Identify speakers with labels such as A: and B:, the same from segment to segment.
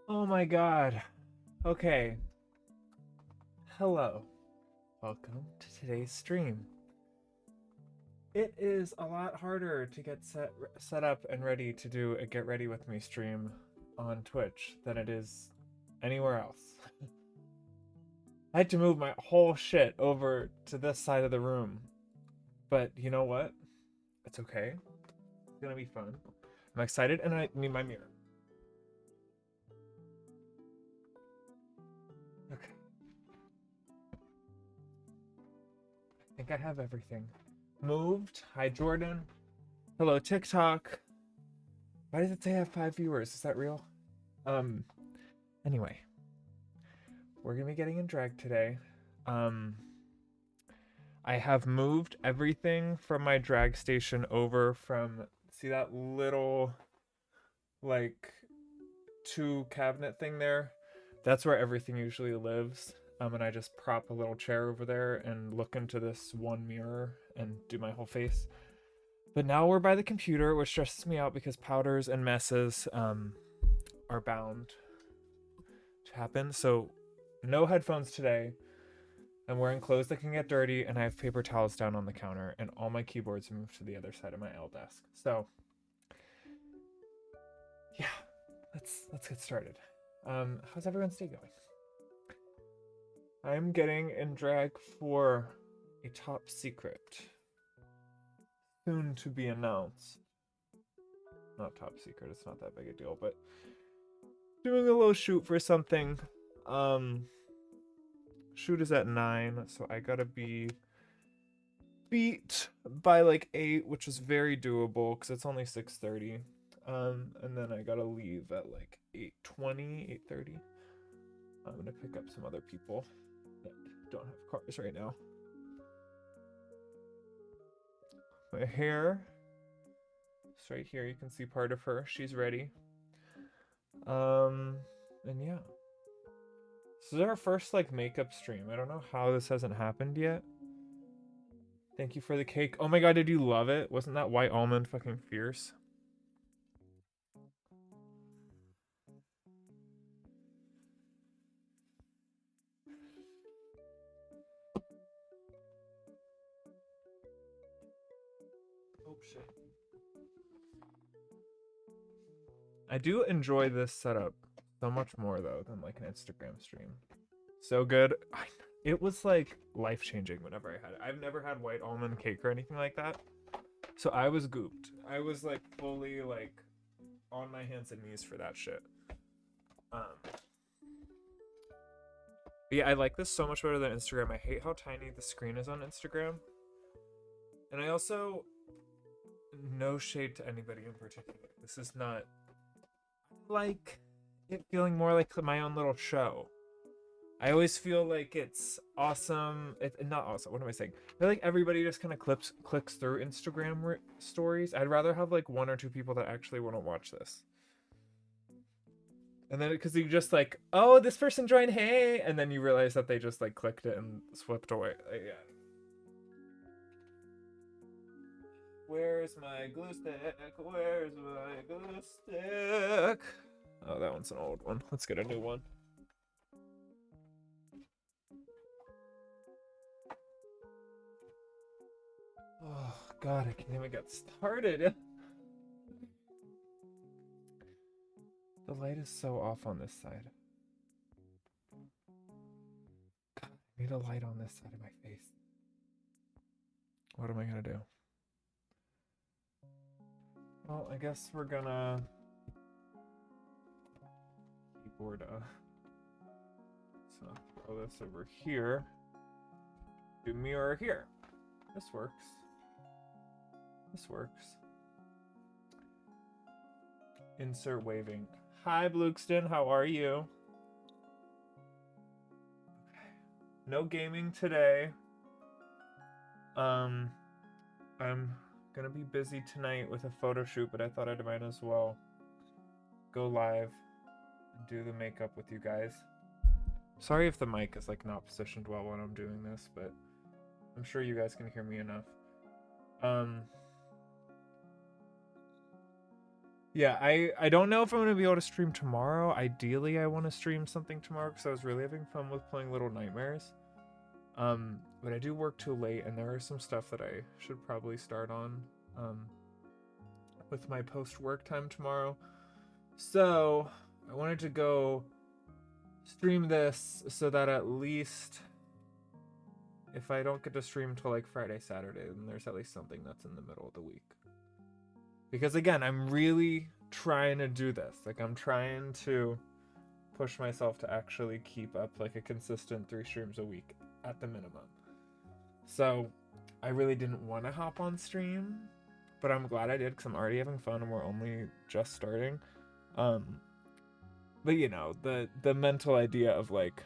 A: Oh my god. Okay. Hello. Welcome to today's stream. It is a lot harder to get set up and ready to do a Get Ready With Me stream on Twitch than it is anywhere else. I had to move my whole shit over to this side of the room. But you know what? It's okay. It's gonna be fun. I'm excited and I need my mirror. Okay. I think I have everything. Moved. Hi, Jordan. Hello, TikTok. Why does it say I have 5 viewers? Is that real? Anyway. We're gonna be getting in drag today. Um, I have moved everything from my drag station over from, see that little like two cabinet thing there? That's where everything usually lives. And I just prop a little chair over there and look into this one mirror and do my whole face. But now we're by the computer, which stresses me out because powders and messes are bound to happen. So no headphones today. I'm wearing clothes that can get dirty, and I have paper towels down on the counter, and all my keyboards moved to the other side of my L desk. So yeah, let's get started. How's everyone's day going? I'm getting in drag for a top secret, soon to be announced. Not top secret, it's not that big a deal, but doing a little shoot for something. Shoot is at 9, so I gotta be beat by like 8, which is very doable because it's only 6:30. And then I gotta leave at like 8:20, 8:30. I'm gonna pick up some other people that don't have cars right now. My hair is right here. You can see part of her. She's ready. And yeah. This is our first like makeup stream. I don't know how this hasn't happened yet. Thank you for the cake. Oh my god, did you love it? Wasn't that white almond fucking fierce? Oh shit. I do enjoy this setup so much more though than like an Instagram stream. So good. It was like life-changing whenever I had it. I've never had white almond cake or anything like that. So I was gooped. I was like fully like on my hands and knees for that shit. Yeah, I like this so much better than Instagram. I hate how tiny the screen is on Instagram. And I also, no shade to anybody in particular. This is not like it feeling more like my own little show. I always feel like it's awesome. Not awesome. What am I saying? I feel like everybody just kind of clicks through Instagram stories. I'd rather have like 1 or 2 people that actually want to watch this. And then because you just like, oh, this person joined, hey, and then you realize that they just like clicked it and swept away. Yeah. Where's my glue stick? Where's my glue stick? Oh, that one's an old one. Let's get a new one. Oh god, I can't even get started. The light is so off on this side. God, I need a light on this side of my face. What am I gonna do? Well, I guess we're gonna keyboard so throw this over here. Do mirror here. This works. This works. Insert waving. Hi, Bluxton. How are you? Okay. No gaming today. I'm gonna be busy tonight with a photo shoot, but I thought I might as well go live and do the makeup with you guys. Sorry if the mic is like not positioned well when I'm doing this, but I'm sure you guys can hear me enough. Yeah, I don't know if I'm gonna be able to stream tomorrow. Ideally, I want to stream something tomorrow because I was really having fun with playing Little Nightmares. But I do work too late, and there are some stuff that I should probably start on with my post-work time tomorrow. So I wanted to go stream this so that at least if I don't get to stream till like Friday, Saturday, then there's at least something that's in the middle of the week. Because again, I'm really trying to do this. Like I'm trying to push myself to actually keep up like a consistent 3 streams a week at the minimum. So I really didn't want to hop on stream, but I'm glad I did because I'm already having fun and we're only just starting. But you know, the mental idea of like,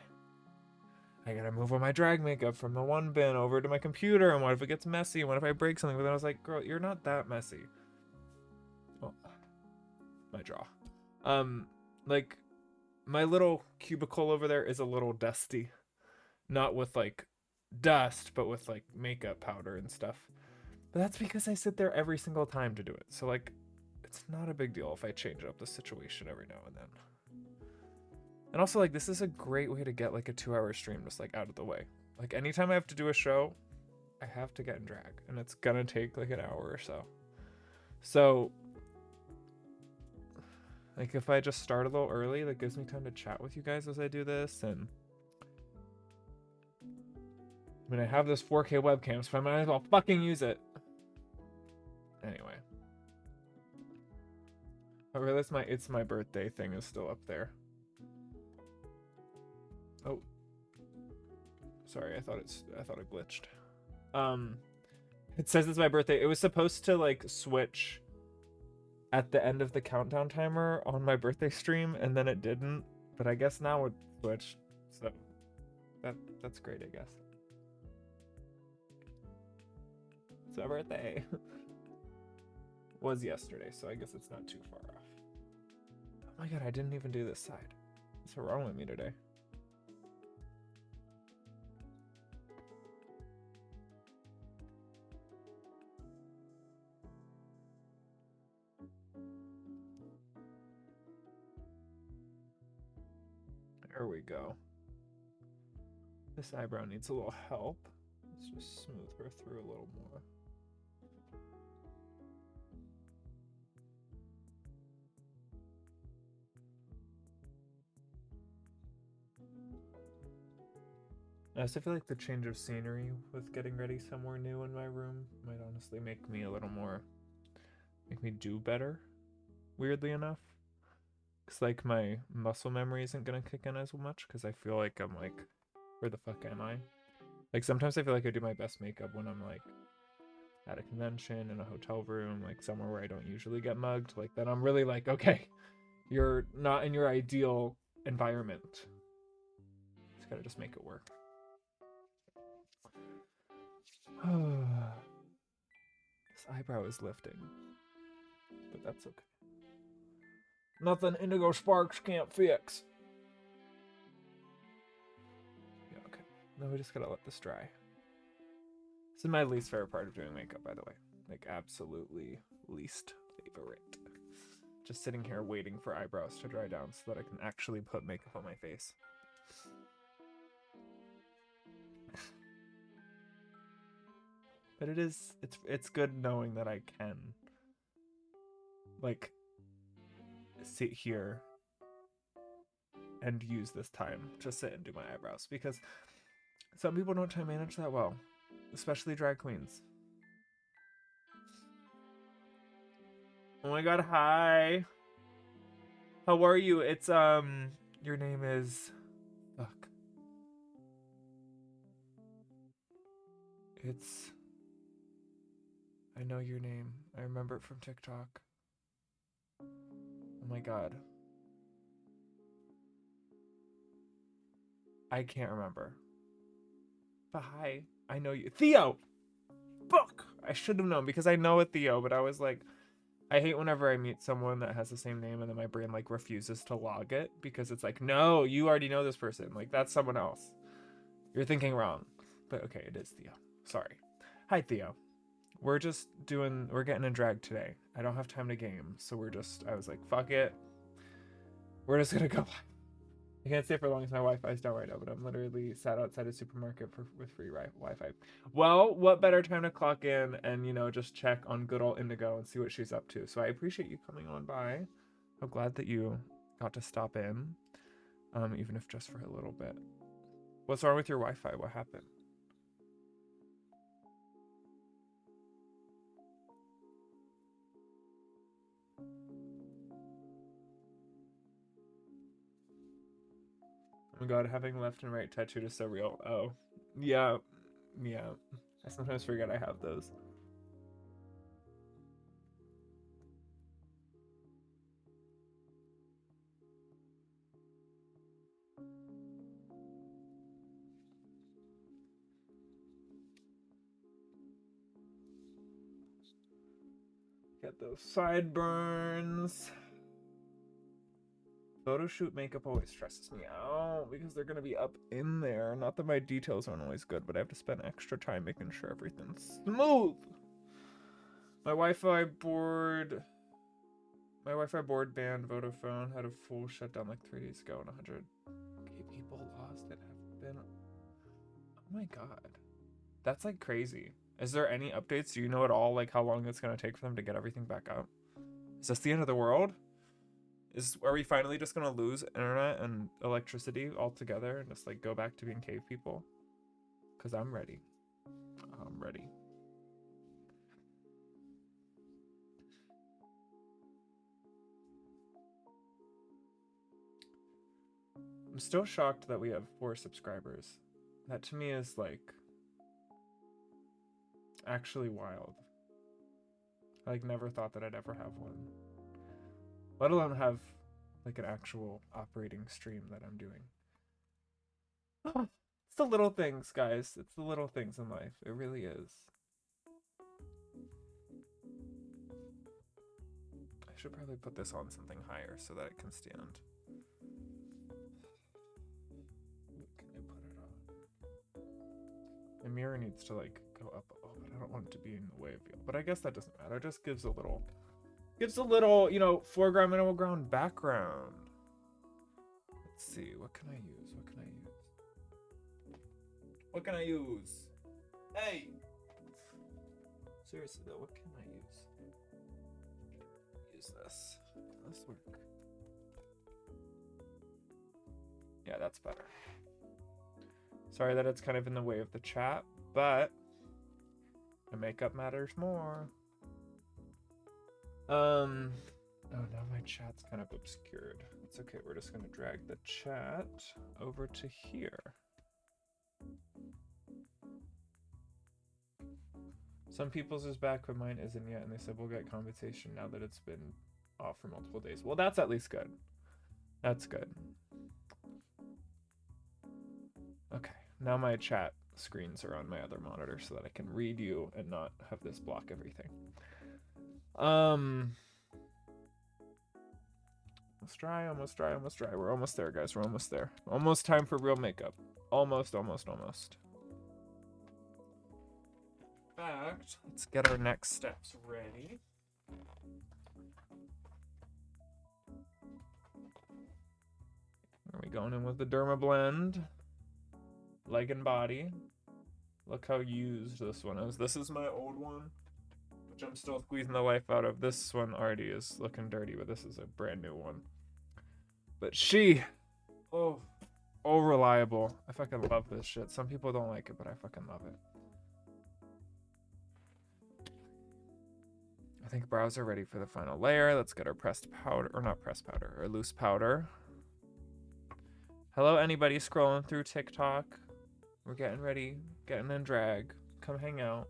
A: I gotta move all my drag makeup from the one bin over to my computer, and what if it gets messy? And what if I break something? But then I was like, girl, you're not that messy. Oh, my jaw. Like, my little cubicle over there is a little dusty. Not with, like, dust, but with, like, makeup powder and stuff. But that's because I sit there every single time to do it. So, like, it's not a big deal if I change up the situation every now and then. And also, like, this is a great way to get, like, a 2-hour stream just, like, out of the way. Like, anytime I have to do a show, I have to get in drag. And it's gonna take, like, an hour or so. So, like, if I just start a little early, that gives me time to chat with you guys as I do this. And I mean, I have this 4K webcam, so I might as well fucking use it. Anyway. I realize my it's my birthday thing is still up there. Oh. Sorry, I thought it glitched. It says it's my birthday. It was supposed to, like, switch at the end of the countdown timer on my birthday stream, and then it didn't. But I guess now it switched. So that's great, I guess. It's my birthday. Was yesterday, so I guess it's not too far off. Oh my god, I didn't even do this side. What's wrong with me today? There we go. This eyebrow needs a little help. Let's just smooth her through a little more. I also feel like the change of scenery with getting ready somewhere new in my room might honestly make me do better, weirdly enough. Because, like, my muscle memory isn't going to kick in as much because I feel like I'm like, where the fuck am I? Like, sometimes I feel like I do my best makeup when I'm, like, at a convention, in a hotel room, like, somewhere where I don't usually get mugged. Like, then I'm really like, okay, you're not in your ideal environment. Just gotta just make it work. This eyebrow is lifting. But that's okay. Nothing Indigo Sparks can't fix. Yeah, okay. Now we just gotta let this dry. This is my least favorite part of doing makeup, by the way. Like, absolutely least favorite. Just sitting here waiting for eyebrows to dry down so that I can actually put makeup on my face. But it's good knowing that I can, like, sit here and use this time to sit and do my eyebrows, because some people don't time manage that well, especially drag queens. Oh my god, hi. How are you? It's your name is fuck. It's I know your name. I remember it from TikTok. Oh my god. I can't remember. But hi. I know you. Theo! Fuck! I should have known because I know a Theo, but I was like, I hate whenever I meet someone that has the same name and then my brain, like, refuses to log it because it's like, no, you already know this person. Like, that's someone else. You're thinking wrong. But okay, it is Theo. Sorry. Hi, Theo. We're getting in drag today. I don't have time to game, so I was like, fuck it. We're just gonna go live. I can't stay for long as my Wi-Fi's down right now, but I'm literally sat outside a supermarket with free Wi-Fi. Well, what better time to clock in and, just check on good old Indigo and see what she's up to. So I appreciate you coming on by. I'm glad that you got to stop in, even if just for a little bit. What's wrong with your Wi-Fi? What happened? Oh my god, having left and right tattooed is so real. Oh, yeah. I sometimes forget I have those. Get those sideburns. Photo shoot makeup always stresses me out because they're gonna be up in there. Not that my details aren't always good, but I have to spend extra time making sure everything's smooth. My Wi-Fi board banned Vodafone had a full shutdown like 3 days ago, and 100K people lost it have been. Oh my god, that's like crazy. Is there any updates? Do you know at all like how long it's gonna take for them to get everything back up? Is this the end of the world? Are we finally just gonna lose internet and electricity altogether and just like go back to being cave people? Cause I'm ready. I'm ready. I'm still shocked that we have 4 subscribers. That to me is like actually wild. I like never thought that I'd ever have one. Let alone have like an actual operating stream that I'm doing. It's the little things, guys. It's the little things in life. It really is. I should probably put this on something higher so that it can stand. What can I put it on? The mirror needs to like go up. Oh, but I don't want it to be in the way of you. But I guess that doesn't matter. It just gives a little, you know, foreground, middle ground, background. Let's see. What can I use? What can I use? What can I use? Hey! Seriously though, what can I use? Use this. Can this work? Yeah, that's better. Sorry that it's kind of in the way of the chat, but the makeup matters more. Oh, now my chat's kind of obscured. It's okay, we're just gonna drag the chat over to here. Some people's is back, but mine isn't yet, and they said we'll get compensation now that it's been off for multiple days. Well, that's at least good. That's good. Okay, now my chat screens are on my other monitor so that I can read you and not have this block everything. Almost dry, almost dry, almost dry. We're almost there, guys. We're almost there. Almost time for real makeup. Almost, almost, almost. In fact, let's get our next steps ready. Are we going in with the Derma Blend? Leg and body. Look how used this one is. This is my old one, which I'm still squeezing the life out of. This one already is looking dirty, but this is a brand new one. But oh, reliable. I fucking love this shit. Some people don't like it, but I fucking love it. I think brows are ready for the final layer. Let's get our pressed powder, or not pressed powder, or loose powder. Hello, anybody scrolling through TikTok? We're getting ready, getting in drag. Come hang out.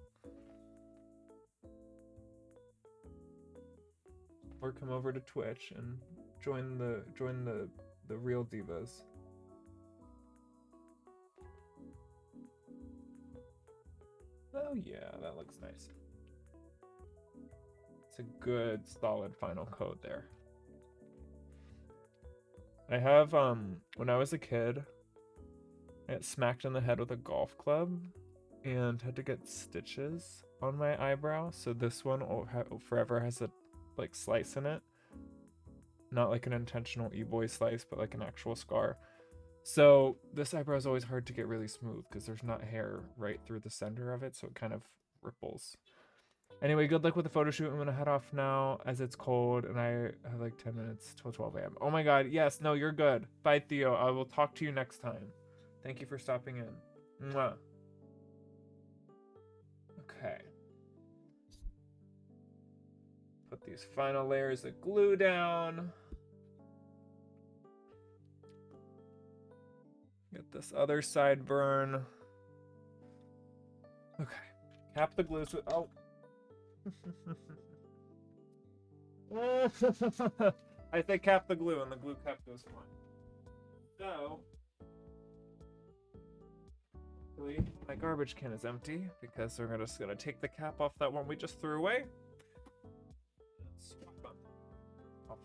A: Or come over to Twitch and join the real divas. Oh yeah, that looks nice. It's a good solid final coat there. I have when I was a kid, I got smacked in the head with a golf club and had to get stitches on my eyebrow. So this one forever has a like slice in it. Not like an intentional e-boy slice, but like an actual scar. So this eyebrow is always hard to get really smooth because there's not hair right through the center of it, so it kind of ripples. Anyway, good luck with the photo shoot. I'm gonna head off now as it's cold and I have like 10 minutes till 12 a.m. Oh my god, yes, no, you're good. Bye, Theo. I will talk to you next time. Thank you for stopping in. Mwah. Okay. Put these final layers of glue down. Get this other side burn. Okay. Cap the glue so I think cap the glue and the glue cap goes fine. So my garbage can is empty because we're just gonna take the cap off that one we just threw away.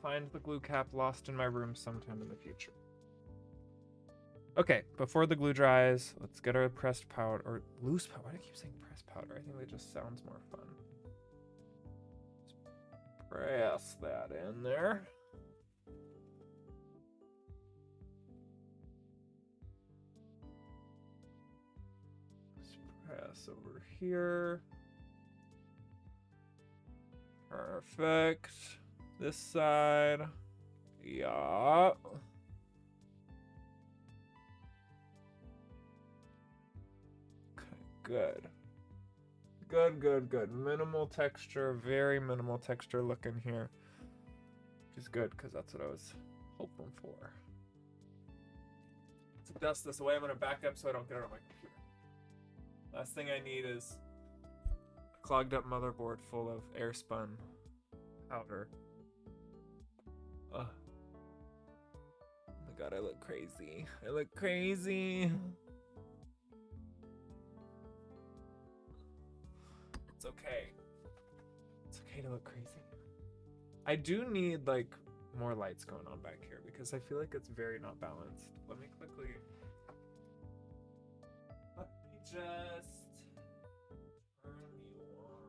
A: find the glue cap lost in my room sometime in the future. Okay, before the glue dries, let's get our pressed powder, or loose powder. Why do I keep saying pressed powder? I think that just sounds more fun. Just press that in there. Just press over here. Perfect. This side. Yeah. Good. Good. Minimal texture, very minimal texture look in here. Which is good, because that's what I was hoping for. To dust this away, I'm going to back up so I don't get it on my computer. Last thing I need is a clogged up motherboard full of air spun powder. Oh my god, I look crazy. I look crazy. It's okay. It's okay to look crazy. I do need like more lights going on back here because I feel like it's very not balanced. Let me just turn you on.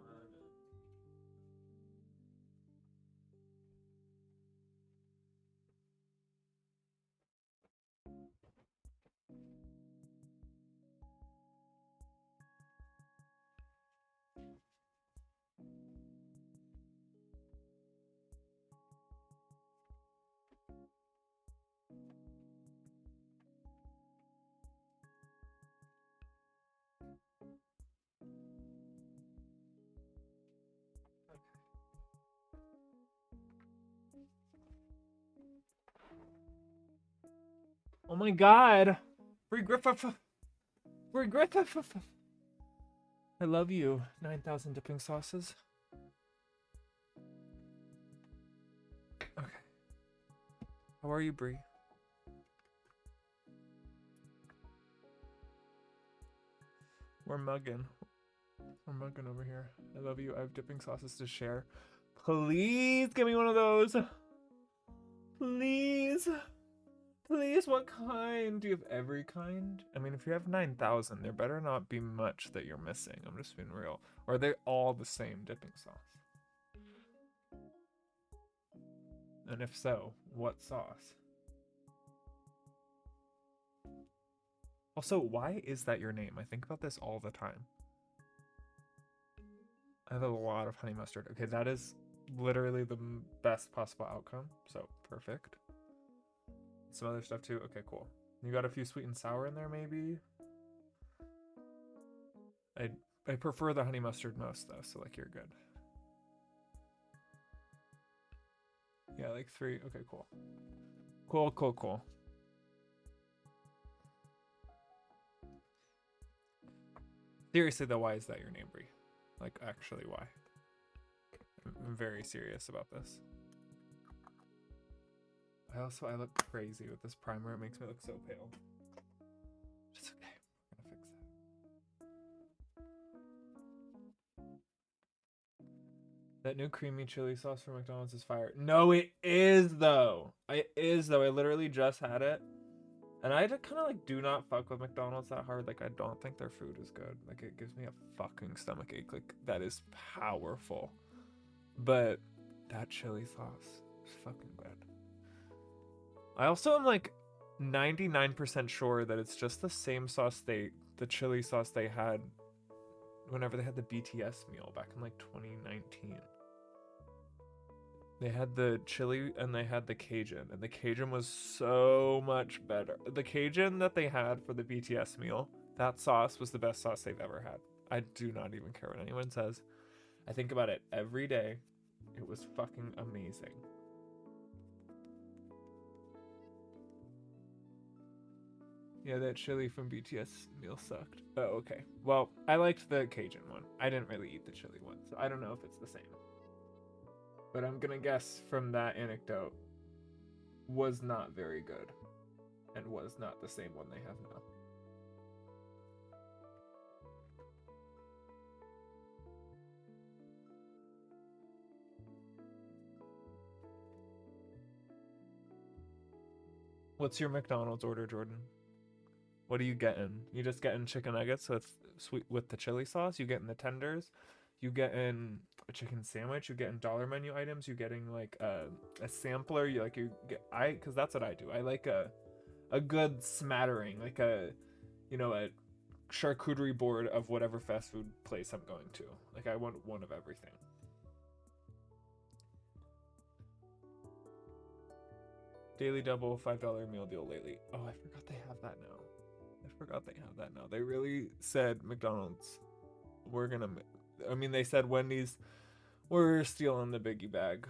A: Oh my god! Free Griffith! Free Griffith! I love you. 9,000 dipping sauces. Okay. How are you, Brie? We're mugging. We're mugging over here. I love you. I have dipping sauces to share. Please give me one of those. Please. Please, what kind? Do you have every kind? I mean, if you have 9,000, there better not be much that you're missing. I'm just being real. Or are they all the same dipping sauce? And if so, what sauce? Also, why is that your name? I think about this all the time. I have a lot of honey mustard. Okay, that is literally the best possible outcome. So, perfect. Some other stuff too. Okay, cool. You got a few sweet and sour in there, maybe? I prefer the honey mustard most, though, so, like, you're good. Yeah, like 3. Okay, cool. Cool. Seriously, though, why is that your name, Brie? Like, actually, why? I'm very serious about this. I look crazy with this primer. It makes me look so pale. It's okay. We're gonna fix that. That new creamy chili sauce from McDonald's is fire. No, it is though. It is though. I literally just had it. And I kind of like do not fuck with McDonald's that hard. Like I don't think their food is good. Like it gives me a fucking stomachache. Like that is powerful. But that chili sauce is fucking good. I also am like 99% sure that it's just the same sauce the chili sauce they had whenever they had the BTS meal back in like 2019. They had the chili and they had the Cajun, and the Cajun was so much better. The Cajun that they had for the BTS meal, that sauce was the best sauce they've ever had. I do not even care what anyone says. I think about it every day. It was fucking amazing. Yeah, that chili from BTS meal sucked. Oh, okay. Well, I liked the Cajun one. I didn't really eat the chili one, so I don't know if it's the same. But I'm gonna guess from that anecdote, was not very good. And was not the same one they have now. What's your McDonald's order, Jordan? What are you getting? You just getting chicken nuggets with sweet with the chili sauce? You getting the tenders? You getting a chicken sandwich? You getting dollar menu items? You getting like a sampler? You get because that's what I do. I like a good smattering, like a charcuterie board of whatever fast food place I'm going to. Like I want one of everything. Daily double $5 meal deal lately. Oh, I forgot they have that now. They really said McDonald's, we're gonna. I mean, they said Wendy's, we're stealing the biggie bag.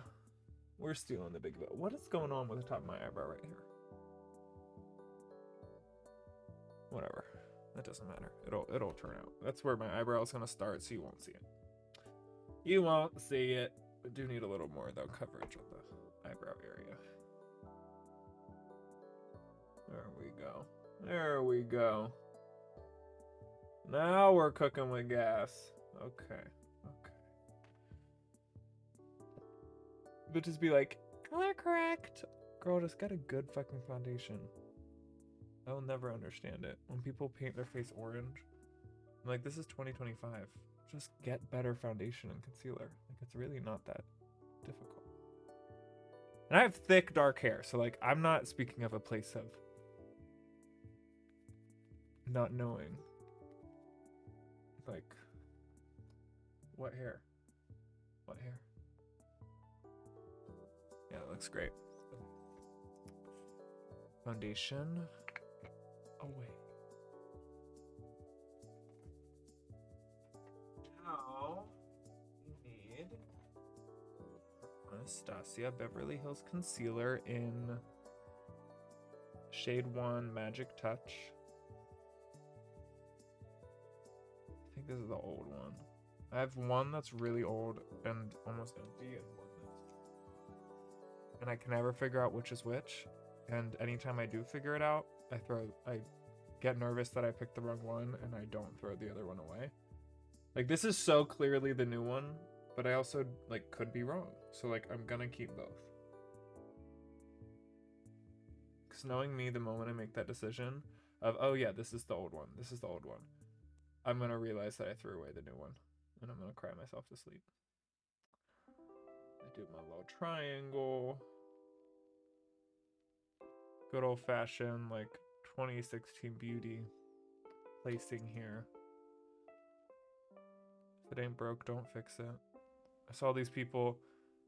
A: We're stealing the biggie bag. What is going on with the top of my eyebrow right here? Whatever. That doesn't matter. It'll turn out. That's where my eyebrow is gonna start, so you won't see it. You won't see it. I do need a little more though coverage of the eyebrow area. There we go. There we go. Now we're cooking with gas. Okay. But just be like, color correct. Girl, just get a good fucking foundation. I'll never understand it. When people paint their face orange, I'm like, this is 2025. Just get better foundation and concealer. Like, it's really not that difficult. And I have thick, dark hair, so like, I'm not speaking of a place of not knowing. Like, what hair? What hair? Yeah, it looks great. Foundation away. Now we need Anastasia Beverly Hills Concealer in shade 1 Magic Touch. I think this is the old one. I have one that's really old and almost empty, and I can never figure out which is which. And anytime I do figure it out, I get nervous that I picked the wrong one, and I don't throw the other one away. Like, this is so clearly the new one, but I also like could be wrong. So like, I'm gonna keep both. Because knowing me, the moment I make that decision of, oh yeah, this is the old one, I'm gonna realize that I threw away the new one, and I'm gonna cry myself to sleep. I do my little triangle. Good old fashioned, like 2016 beauty placing here. If it ain't broke, don't fix it. I saw these people,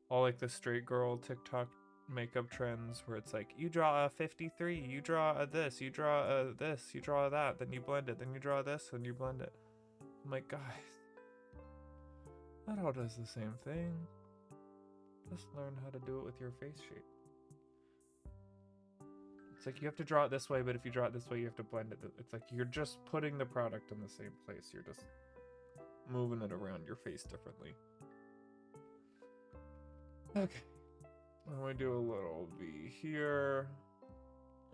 A: all like the straight girl TikTok makeup trends where it's like, you draw a 53, you draw a this, you draw a this, you draw that, then you blend it, then you draw this, and you blend it. I'm like, guys, that all does the same thing. Just learn how to do it with your face shape. It's like you have to draw it this way, but if you draw it this way, you have to blend it. It's like you're just putting the product in the same place. You're just moving it around your face differently. Okay. I'm gonna do a little V here.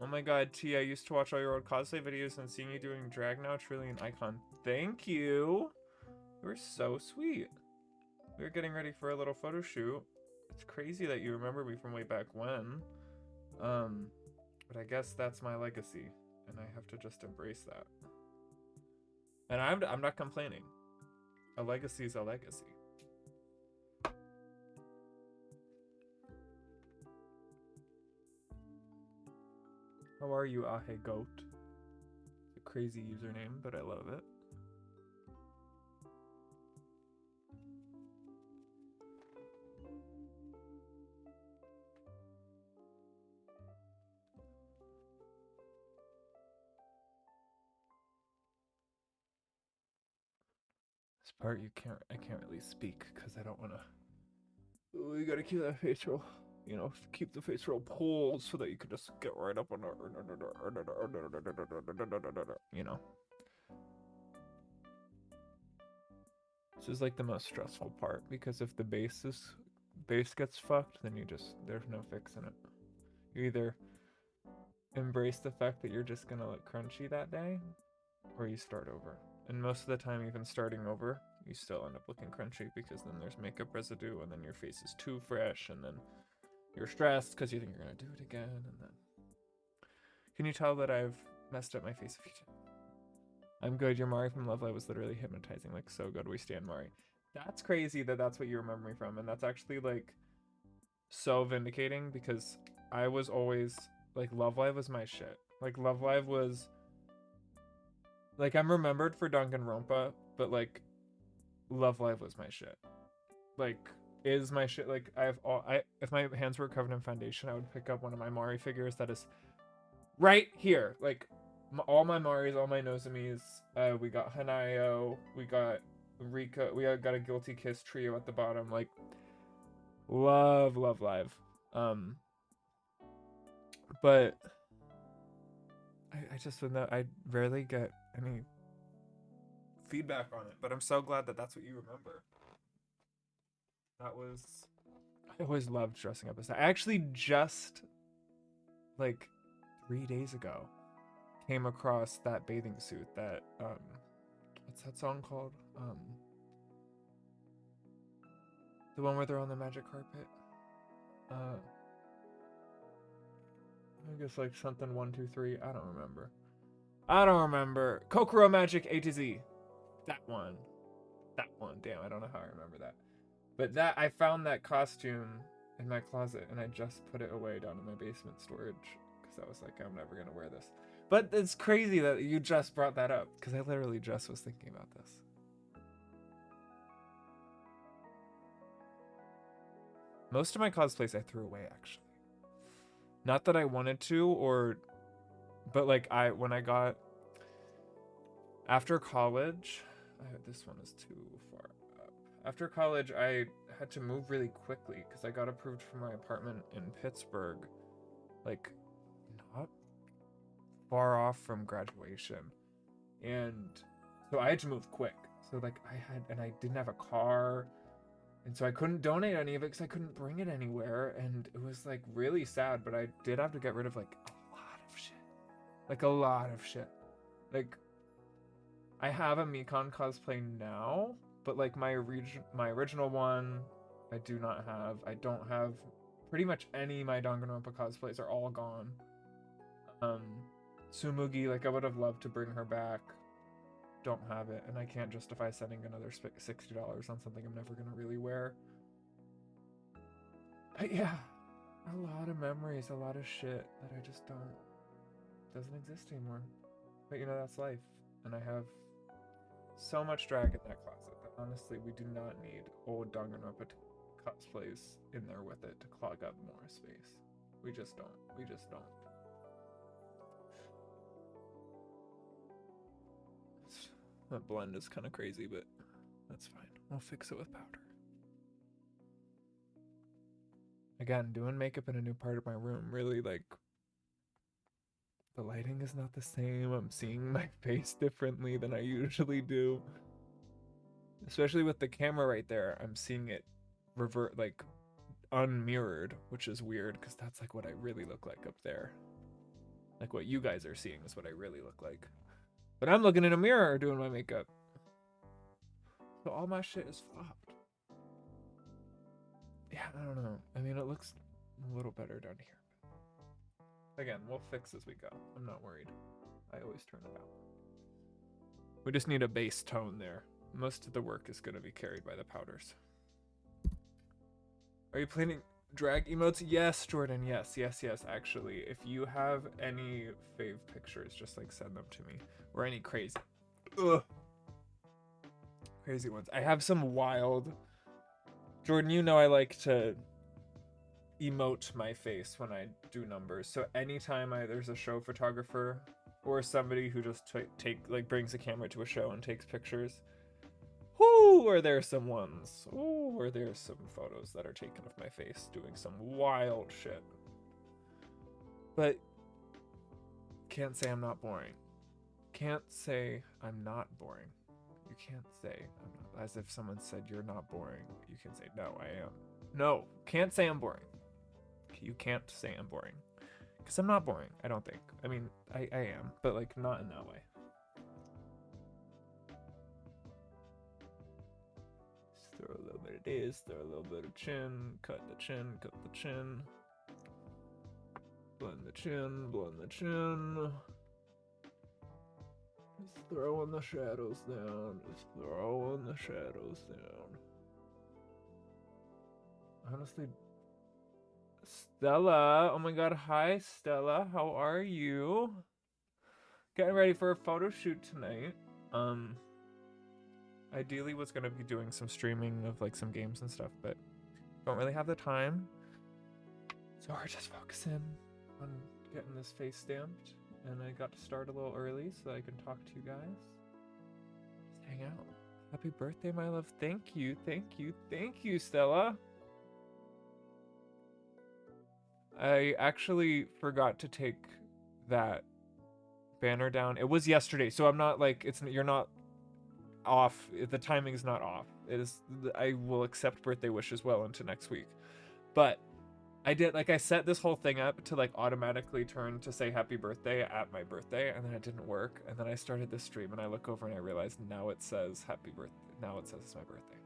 A: Oh my god, T, I used to watch all your old cosplay videos, and seeing you doing drag now, truly an icon. Thank you! You were so sweet. We were getting ready for a little photo shoot. It's crazy that you remember me from way back when. But I guess that's my legacy, and I have to just embrace that. And I'm not complaining. A legacy is a legacy. How are you, Ahe Goat? It's a crazy username, but I love it. This part I can't really speak because I don't want to. We gotta keep that face roll. You know, keep the face roll pulled so that you can just get right up on you know. This is like the most stressful part because if the base gets fucked, then there's no fixing it. You either embrace the fact that you're just gonna look crunchy that day, or you start over. And most of the time, even starting over, you still end up looking crunchy because then there's makeup residue, and then your face is too fresh, and then you're stressed because you think you're gonna do it again, and then Can you tell that I've messed up my face a few times? I'm good. Your Mari from Love Live was literally hypnotizing. Like, so good. We stand Mari. That's crazy that that's what you remember me from. And that's actually, like, so vindicating because I was always, like, Love Live was my shit. Like, Love Live was, like, I'm remembered for Danganronpa, but, like, Love Live was my shit. Like, is my shit. Like, if my hands were covered in foundation, I would pick up one of my Mari figures that is right here. Like, all my Maris, all my Nozomis. We got Hanayo, we got Rika, we got a Guilty Kiss trio at the bottom. Like, love Live. But I just would know. I rarely get any feedback on it, but I'm so glad that that's what you remember. That was. I always loved dressing up as that. I actually just, like, 3 days ago, came across that bathing suit that what's that song called? The one where they're on the magic carpet. I guess like something 1, 2, 3. I don't remember. Kokoro Magic A to Z. That one. Damn, I don't know how I remember that. But that I found that costume in my closet and I just put it away down in my basement storage because I was like, I'm never gonna wear this. But it's crazy that you just brought that up because I literally just was thinking about this. Most of my cosplays I threw away, actually. Not that I wanted to, but like when I got after college, this one is too far up. After college, I had to move really quickly because I got approved for my apartment in Pittsburgh, like not far off from graduation, and so I had to move quick. So like I didn't have a car. And so I couldn't donate any of it because I couldn't bring it anywhere. And it was like really sad, but I did have to get rid of like a lot of shit. Like a lot of shit. Like I have a Mikon cosplay now, but like my original one, I do not have. I don't have pretty much any of my Danganronpa cosplays are all gone. Sumugi, like I would have loved to bring her back. Don't have it, and I can't justify spending another $60 on something I'm never gonna really wear. But yeah, a lot of memories, a lot of shit that I just doesn't exist anymore. But you know, that's life, and I have so much drag in that closet that honestly we do not need old Danganronpa cosplays in there with it to clog up more space. We just don't. That blend is kind of crazy, but that's fine. We'll fix it with powder. Again, doing makeup in a new part of my room, really, like, the lighting is not the same. I'm seeing my face differently than I usually do. Especially with the camera right there, I'm seeing it revert, like, unmirrored, which is weird, because that's, like, what I really look like up there. Like, what you guys are seeing is what I really look like. But I'm looking in a mirror doing my makeup. So all my shit is flopped. Yeah, I don't know. I mean, it looks a little better down here. Again, we'll fix as we go. I'm not worried. I always turn it out. We just need a base tone there. Most of the work is going to be carried by the powders. Are you planning drag emotes? Yes, Jordan. Yes, actually. If you have any fave pictures, just like send them to me. Or any crazy ones. I have some wild. Jordan, you know I like to emote my face when I do numbers. So anytime there's a show photographer or somebody who just brings a camera to a show and takes pictures, or there's some ones, or there's some photos that are taken of my face doing some wild shit. But can't say I'm not boring. Can't say I'm not boring. You can't say I'm not, as if someone said you're not boring. You can say, no, I am. No, can't say I'm boring. You can't say I'm boring. Because I'm not boring, I don't think. I mean, I am, but like not in that way. Just throw a little bit of this, throw a little bit of chin, cut the chin, cut the chin. Blend the chin, blend the chin. Just throwing the shadows down, just throwing the shadows down. Honestly, Stella, oh my god, hi Stella, how are you? Getting ready for a photo shoot tonight. Ideally was gonna be doing some streaming of like some games and stuff, but don't really have the time. So we're just focusing on getting this face stamped, and I got to start a little early so that I can talk to you guys. Just hang out. Happy birthday, my love. Thank you, thank you, thank you, Stella. I actually forgot to take that banner down. It was yesterday, so I'm not like you're not off. The timing's not off. It is. I will accept birthday wishes well into next week, but I did, like, I set this whole thing up to like automatically turn to say happy birthday at my birthday, and then it didn't work, and then I started this stream and I look over and I realized now it says happy birthday. Now it says it's my birthday.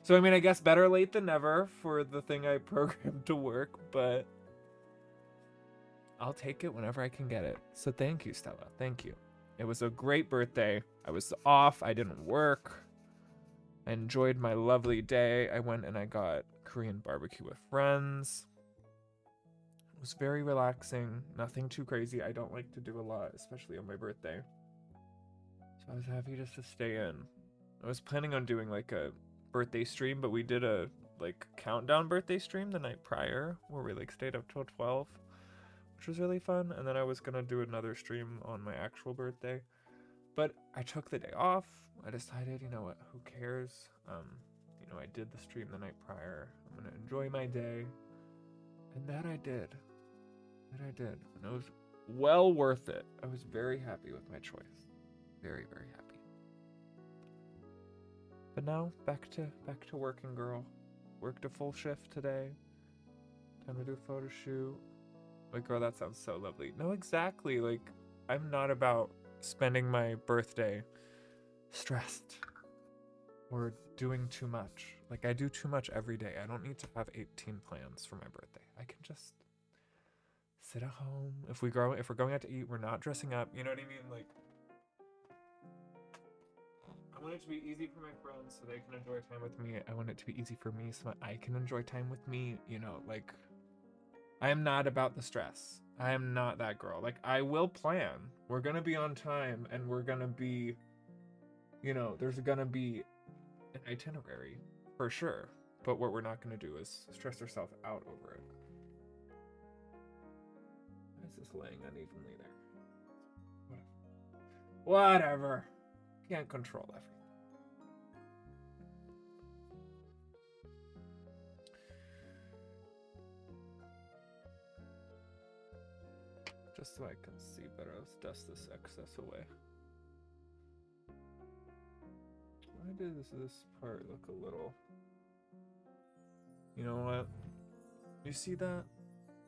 A: So I mean, I guess better late than never for the thing I programmed to work, but I'll take it whenever I can get it. So thank you, Stella. Thank you. It was a great birthday. I was off. I didn't work. I enjoyed my lovely day. I went and I got Korean barbecue with friends. It was very relaxing. Nothing too crazy. I don't like to do a lot, especially on my birthday. So I was happy just to stay in. I was planning on doing like a birthday stream, but we did a like countdown birthday stream the night prior where we like stayed up till 12, which was really fun. And then I was gonna do another stream on my actual birthday, but I took the day off. I decided, you know what, who cares? You know, I did the stream the night prior. I'm gonna enjoy my day, and that I did. And it was well worth it. I was very happy with my choice. Very, very happy. But now back to working, girl. Worked a full shift today. Time to do a photo shoot. Like, girl, that sounds so lovely. No, exactly. Like, I'm not about spending my birthday stressed or doing too much. Like, I do too much every day. I don't need to have 18 plans for my birthday. I can just sit at home. If we're going out to eat, we're not dressing up. You know what I mean? Like, I want it to be easy for my friends so they can enjoy time with me. I want it to be easy for me so that I can enjoy time with me. You know, like, I am not about the stress. I am not that girl. Like, I will plan. We're gonna be on time, and we're gonna be, you know, there's gonna be an itinerary for sure. But what we're not gonna do is stress ourselves out over it. Why is this laying unevenly there? Whatever. Can't control everything. Just so I can see better, let's dust this excess away. Why does this part look a little... You know what? You see that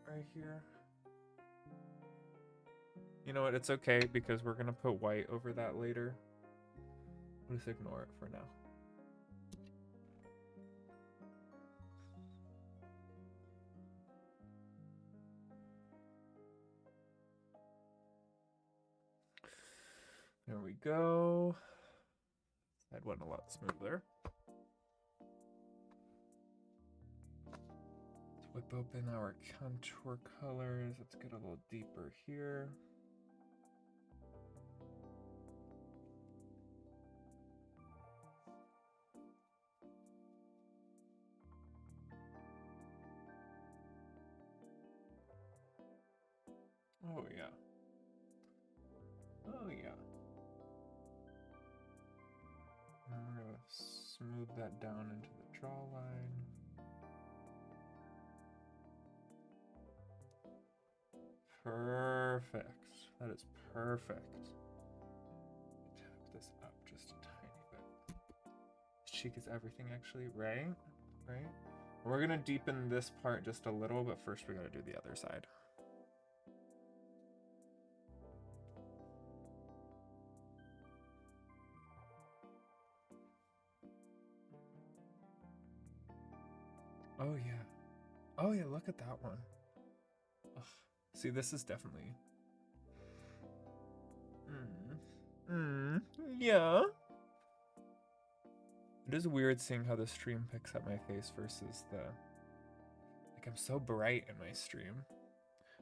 A: right here? You know what? It's okay because we're gonna put white over that later. Just ignore it for now. There we go. That went a lot smoother. Let's whip open our contour colors. Let's get a little deeper here. Oh yeah. Oh yeah. And we're gonna smooth that down into the jawline. Perfect. That is perfect. Tap this up just a tiny bit. This cheek is everything actually, right? Right? We're gonna deepen this part just a little, but first we gotta do the other side. Oh yeah. Oh yeah, look at that one. Ugh, See, this is definitely... Yeah. It is weird seeing how the stream picks up my face versus the... Like, I'm so bright in my stream.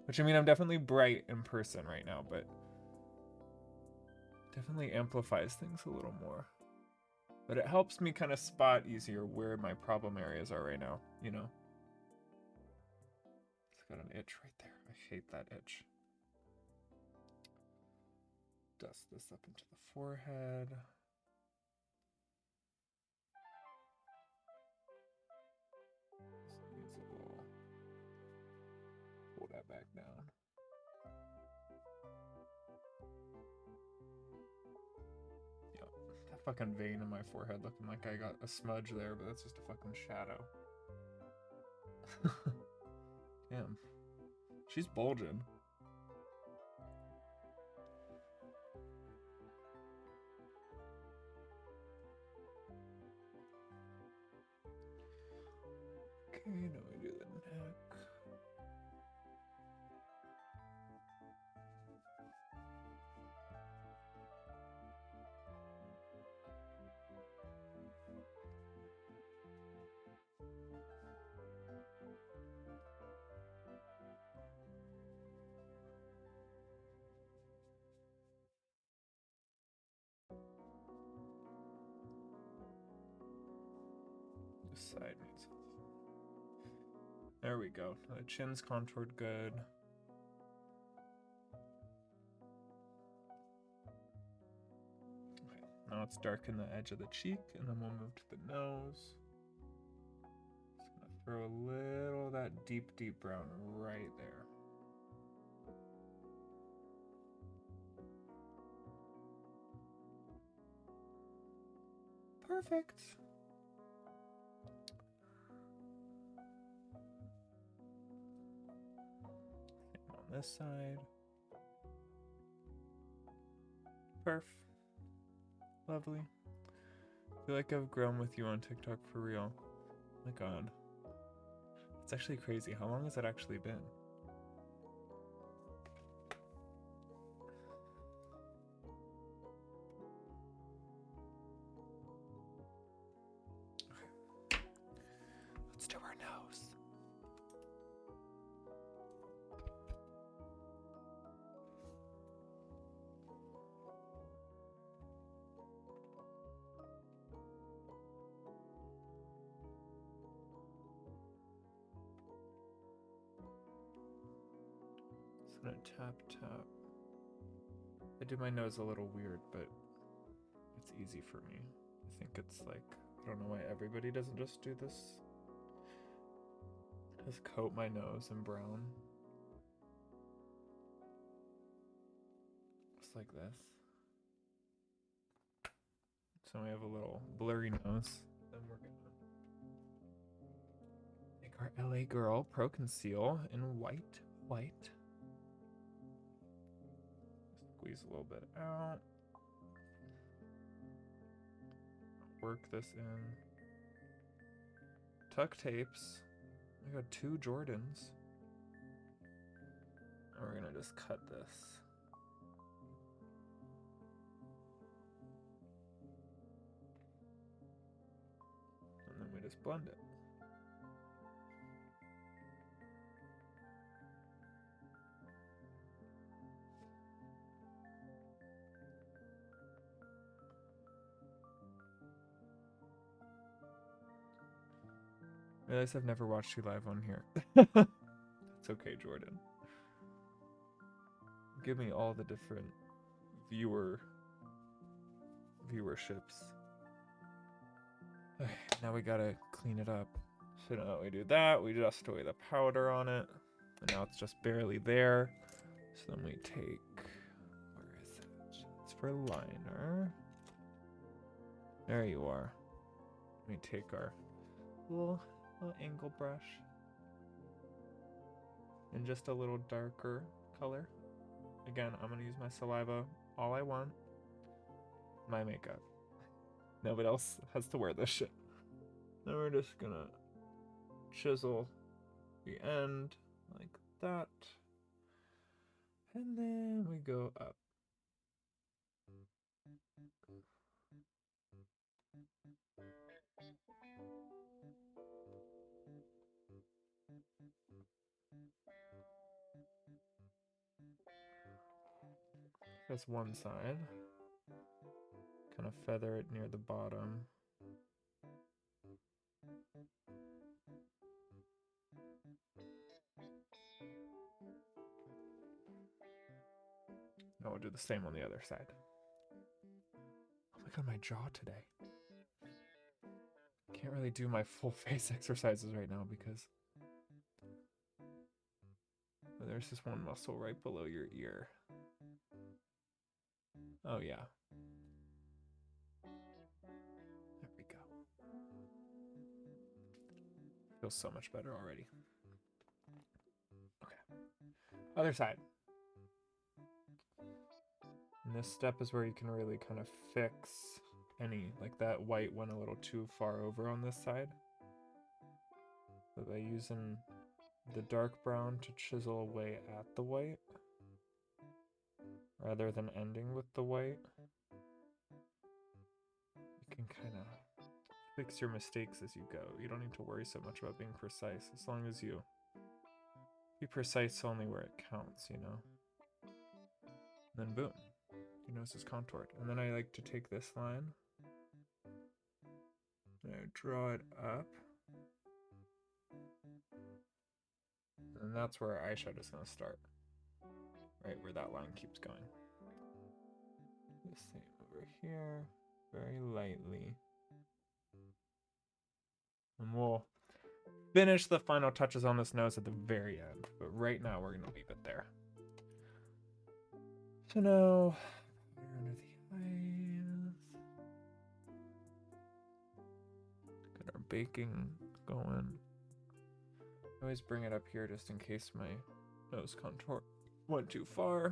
A: Which, I mean, I'm definitely bright in person right now, but... Definitely amplifies things a little more. But it helps me kind of spot easier where my problem areas are right now, you know? It's got an itch right there. I hate that itch. Dust this up into the forehead. Just needs a little... Pull that back down. Yep. That fucking vein in my forehead looking like I got a smudge there, but that's just a fucking shadow. Damn. She's bulging. Okay, now we do the neck. This side needs... There we go. The chin's contoured good. Okay, now let's darken the edge of the cheek, and then we'll move to the nose. Just gonna throw a little of that deep, deep brown right there. Perfect. And on this side. Perf. Lovely. I feel like I've grown with you on TikTok for real. Oh my god. It's actually crazy. How long has it actually been? Okay. Let's do our nose. Just gonna tap, tap. I do my nose a little weird, but it's easy for me. I think it's like, I don't know why everybody doesn't just do this. Just coat my nose in brown. Just like this. So we have a little blurry nose. Then we're gonna make our LA Girl Pro Conceal in white. Squeeze a little bit out. Work this in. Tuck tapes. I got 2 Jordans. And we're gonna just cut this. And then we just blend it. I realize I've never watched you live on here. It's okay, Jordan. Give me all the different viewerships. Okay, now we gotta clean it up. So now we do that, we dust away the powder on it. And now it's just barely there. So then we take, where is it? It's for liner. There you are. We take our little angle brush in just a little darker color. Again, I'm gonna use my saliva all I want. My makeup. Nobody else has to wear this shit. Then we're just gonna chisel the end like that. And then we go up. That's one side. Kind of feather it near the bottom. Now we'll do the same on the other side. Oh my god, my jaw today. Can't really do my full face exercises right now because there's this one muscle right below your ear. Oh yeah. There we go. Feels so much better already. Okay. Other side. And this step is where you can really kind of fix any, like that white went a little too far over on this side. But by using the dark brown to chisel away at the white, rather than ending with the white, you can kind of fix your mistakes as you go. You don't need to worry so much about being precise, as long as you be precise only where it counts, you know? And then boom, your nose is contoured. And then I like to take this line, and I draw it up, and that's where our eyeshadow is going to start, right where that line keeps going. The same over here, very lightly. And we'll finish the final touches on this nose at the very end, but right now we're going to leave it there. So now, under the eyes. Get our baking going. I always bring it up here just in case my nose contour went too far.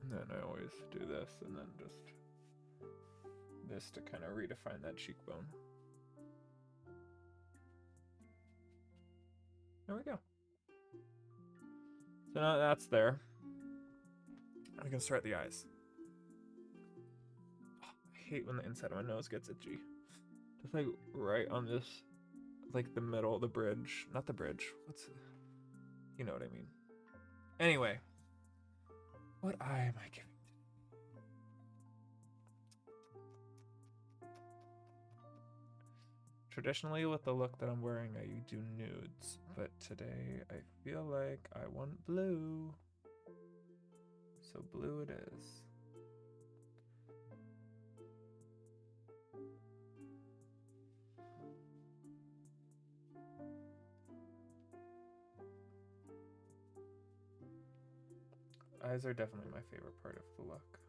A: And then I always do this and then just this to kind of redefine that cheekbone. There we go. So now that's there. I can start the eyes. Oh, I hate when the inside of my nose gets itchy. Just like right on this, like the middle, the bridge. Not the bridge. What's it? You know what I mean. Anyway. What eye am I giving? Traditionally, with the look that I'm wearing, I do nudes, but today I feel like I want blue. So blue it is. Eyes are definitely my favorite part of the look.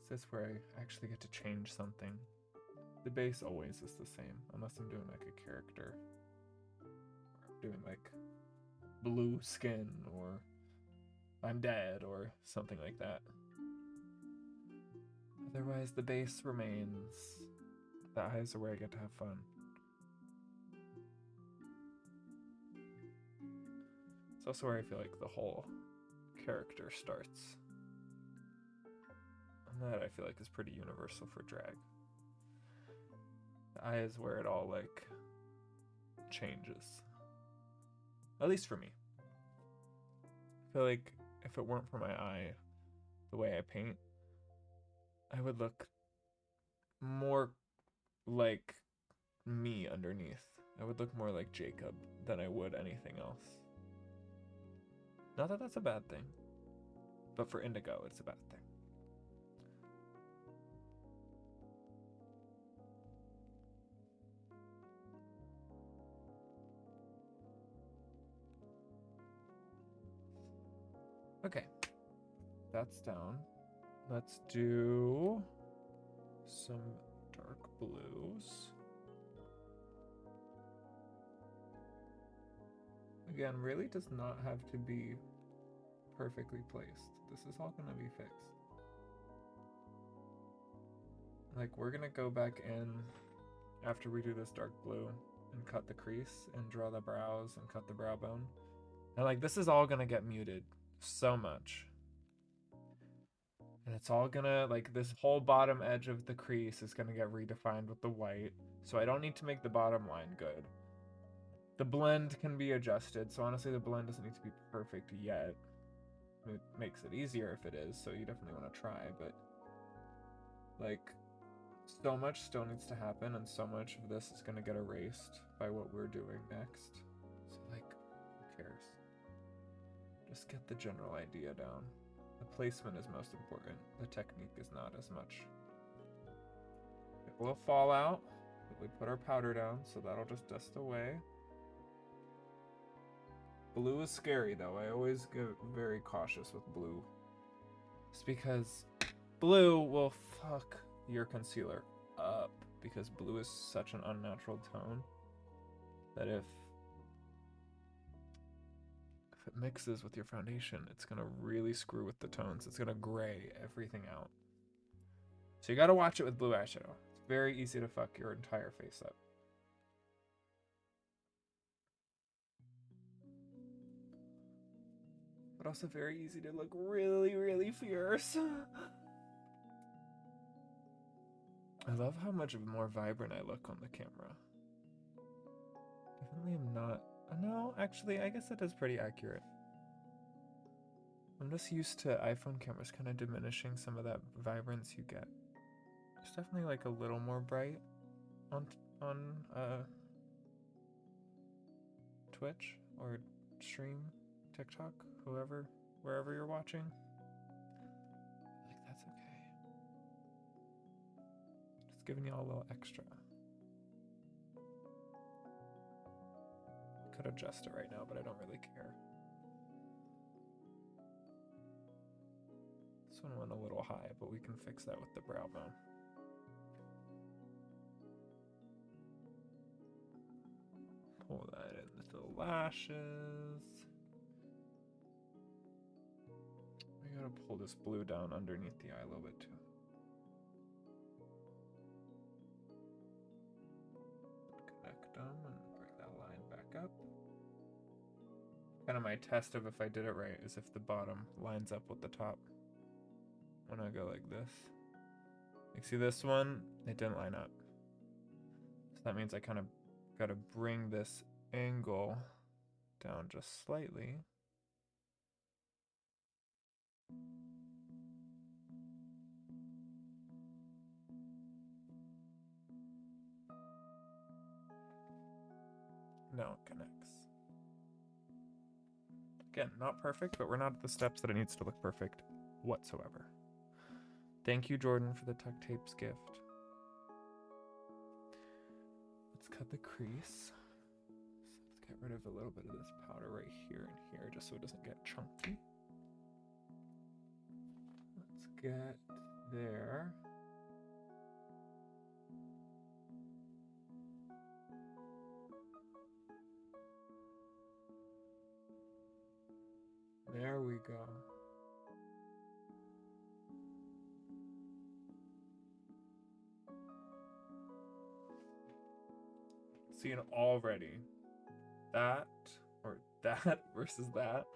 A: This is where I actually get to change something. The base always is the same, unless I'm doing like a character. Or I'm doing like blue skin, or I'm dead, or something like that. Otherwise, the base remains. The eyes are where I get to have fun. It's also where I feel like the whole character starts. And that I feel like is pretty universal for drag. The eye is where it all like changes. At least for me. I feel like if it weren't for my eye, the way I paint, I would look more like me underneath. I would look more like Jacob than I would anything else. Not that that's a bad thing, but for Indigo, it's a bad thing. Okay, that's down. Let's do some dark blues. Again, really does not have to be perfectly placed. This is all gonna be fixed. Like, we're gonna go back in after we do this dark blue and cut the crease and draw the brows and cut the brow bone. And like, this is all gonna get muted so much. And it's all gonna, like, this whole bottom edge of the crease is gonna get redefined with the white. So I don't need to make the bottom line good. The blend can be adjusted. So honestly, the blend doesn't need to be perfect yet. It makes it easier if it is, so you definitely want to try, but like, so much still needs to happen, and so much of this is going to get erased by what we're doing next. So like, who cares? Just get the general idea down. The placement is most important. The technique is not as much. It will fall out, but we put our powder down, so that'll just dust away. Blue is scary though. I always get very cautious with blue. It's because blue will fuck your concealer up, because blue is such an unnatural tone that if it mixes with your foundation, it's gonna really screw with the tones. It's gonna gray everything out. So you gotta watch it with blue eyeshadow. It's very easy to fuck your entire face up. But also very easy to look really, really fierce. I love how much more vibrant I look on the camera. Definitely am not. No, actually, I guess that is pretty accurate. I'm just used to iPhone cameras kind of diminishing some of that vibrance you get. It's definitely like a little more bright on Twitch or stream, TikTok, wherever you're watching. Like, that's okay. Just giving you all a little extra. Could adjust it right now, but I don't really care. This one went a little high, but we can fix that with the brow bone. Pull that into the lashes. We gotta pull this blue down underneath the eye a little bit too. Connect them and bring that line back up. Kind of my test of if I did it right is if the bottom lines up with the top. When I go like this. Like, see this one? It didn't line up. So that means I kind of gotta bring this angle down just slightly. Now it connects. Again, not perfect, but we're not at the steps that it needs to look perfect whatsoever. Thank you, Jordan, for the tuck tapes gift. Let's cut the crease. So let's get rid of a little bit of this powder right here and here, just so it doesn't get chunky. Let's get there. There we go. Seeing already that or that versus that,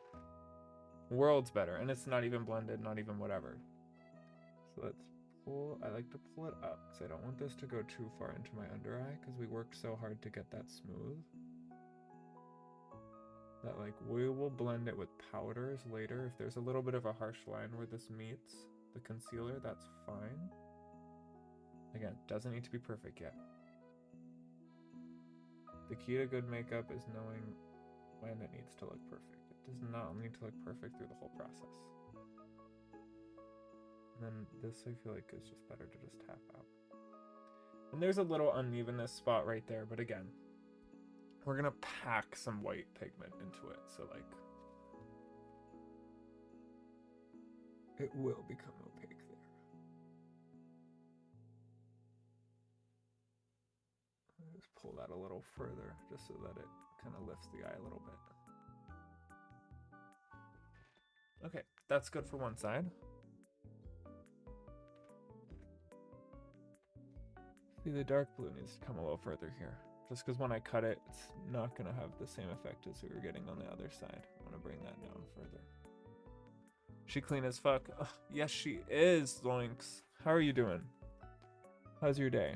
A: worlds better, and it's not even blended, not even whatever. So let's pull. I like to pull it up because I don't want this to go too far into my under eye, because we worked so hard to get that smooth that, like, we will blend it with powders later. If there's a little bit of a harsh line where this meets the concealer, that's fine. Again, doesn't need to be perfect yet. The key to good makeup is knowing when it needs to look perfect. It does not need to look perfect through the whole process. And then this, I feel like, is just better to just tap out. And there's a little unevenness spot right there, but again, we're gonna pack some white pigment into it, so like, it will become opaque there. Just pull that a little further, just so that it kind of lifts the eye a little bit. Okay, that's good for one side. See, the dark blue needs to come a little further here. Just because when I cut it, it's not going to have the same effect as we were getting on the other side. I want to bring that down further. She clean as fuck. Ugh, yes, she is, Zoinks. How are you doing? How's your day?